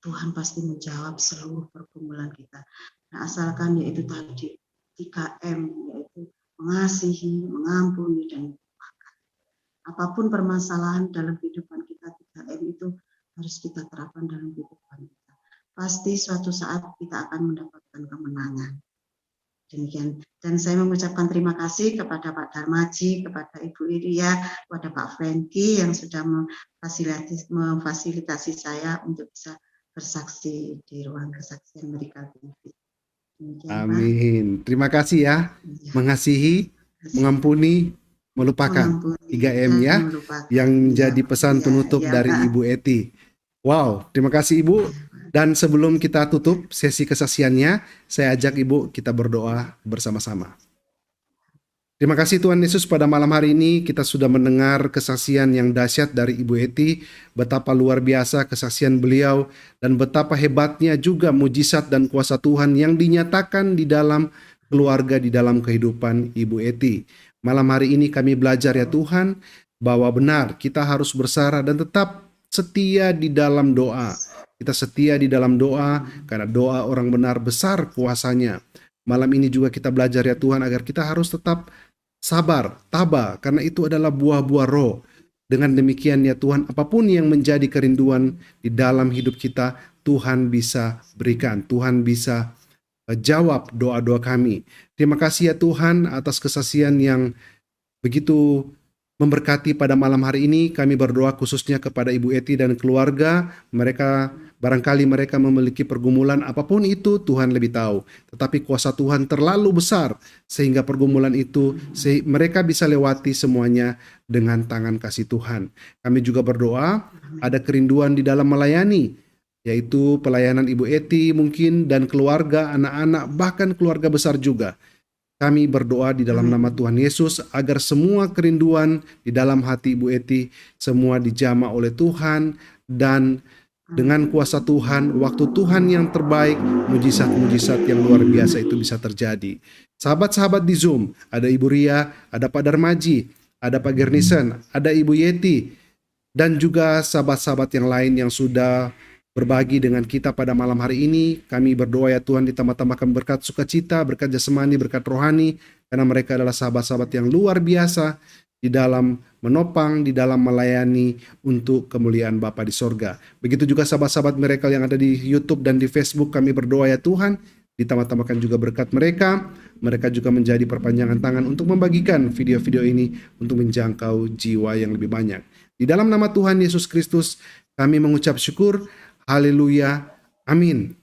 B: Tuhan pasti menjawab seluruh pergumulan kita. Nah, asalkan yaitu tadi 3M, yaitu mengasihi, mengampuni, dan melupakan. Apapun permasalahan dalam kehidupan kita, 3M itu harus kita terapkan dalam kehidupan kita. Pasti suatu saat kita akan mendapatkan kemenangan. Demikian. Dan saya mengucapkan terima kasih kepada Pak Darmaji, kepada Ibu Iria, kepada Pak Franky yang sudah memfasilitasi saya untuk bisa bersaksi di ruang kesaksian Miracle TV.
A: Amin. Terima kasih ya. Mengasihi, mengampuni, melupakan. 3M ya. Yang menjadi pesan penutup dari Ibu Eti. Wow, terima kasih Ibu. Dan sebelum kita tutup sesi kesaksiannya, saya ajak Ibu kita berdoa bersama-sama. Terima kasih Tuhan Yesus, pada malam hari ini kita sudah mendengar kesaksian yang dahsyat dari Ibu Eti, betapa luar biasa kesaksian beliau dan betapa hebatnya juga mujizat dan kuasa Tuhan yang dinyatakan di dalam keluarga, di dalam kehidupan Ibu Eti. Malam hari ini kami belajar ya Tuhan, bahwa benar kita harus bersarah dan tetap setia di dalam doa. Kita setia di dalam doa, karena doa orang benar besar kuasanya. Malam ini juga kita belajar ya Tuhan, agar kita harus tetap sabar, tabah, karena itu adalah buah-buah roh. Dengan demikian ya Tuhan, apapun yang menjadi kerinduan di dalam hidup kita, Tuhan bisa berikan, Tuhan bisa jawab doa-doa kami. Terima kasih ya Tuhan atas kesaksian yang begitu memberkati pada malam hari ini. Kami berdoa khususnya kepada Ibu Eti dan keluarga. Barangkali mereka memiliki pergumulan apapun itu, Tuhan lebih tahu. Tetapi kuasa Tuhan terlalu besar sehingga pergumulan itu mereka bisa lewati semuanya dengan tangan kasih Tuhan. Kami juga berdoa ada kerinduan di dalam melayani, yaitu pelayanan Ibu Eti mungkin dan keluarga, anak-anak, bahkan keluarga besar juga. Kami berdoa di dalam nama Tuhan Yesus agar semua kerinduan di dalam hati Ibu Eti semua dijamah oleh Tuhan, dan dengan kuasa Tuhan, waktu Tuhan yang terbaik, mujizat-mujizat yang luar biasa itu bisa terjadi. Sahabat-sahabat di Zoom, ada Ibu Ria, ada Pak Darmaji, ada Pak Gernison, ada Ibu Yeti, dan juga sahabat-sahabat yang lain yang sudah berbagi dengan kita pada malam hari ini. Kami berdoa ya Tuhan, ditambah-tambahkan berkat sukacita, berkat jasmani, berkat rohani, karena mereka adalah sahabat-sahabat yang luar biasa di dalam menopang, di dalam melayani untuk kemuliaan Bapa di sorga. Begitu juga sahabat-sahabat Miracle yang ada di YouTube dan di Facebook. Kami berdoa ya Tuhan, ditambah-tambahkan juga berkat mereka. Mereka juga menjadi perpanjangan tangan untuk membagikan video-video ini untuk menjangkau jiwa yang lebih banyak. Di dalam nama Tuhan Yesus Kristus, kami mengucap syukur. Haleluya. Amin.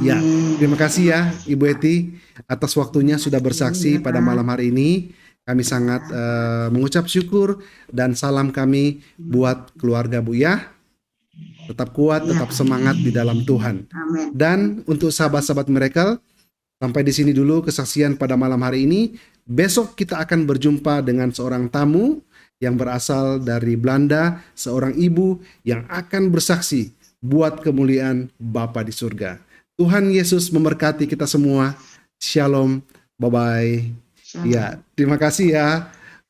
A: Ya, terima kasih ya Ibu Eti atas waktunya sudah bersaksi pada malam hari ini. Kami sangat mengucap syukur dan salam kami buat keluarga Bu ya. Tetap kuat, tetap semangat di dalam Tuhan.
B: Amin.
A: Dan untuk sahabat-sahabat Miracle, sampai di sini dulu kesaksian pada malam hari ini. Besok kita akan berjumpa dengan seorang tamu yang berasal dari Belanda, seorang ibu yang akan bersaksi buat kemuliaan Bapa di surga. Tuhan Yesus memberkati kita semua. Shalom. Bye-bye. Ya, terima kasih ya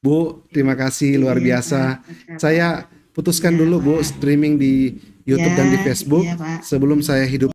A: Bu, terima kasih luar biasa. Saya putuskan dulu Bu streaming di YouTube dan di Facebook sebelum saya hidup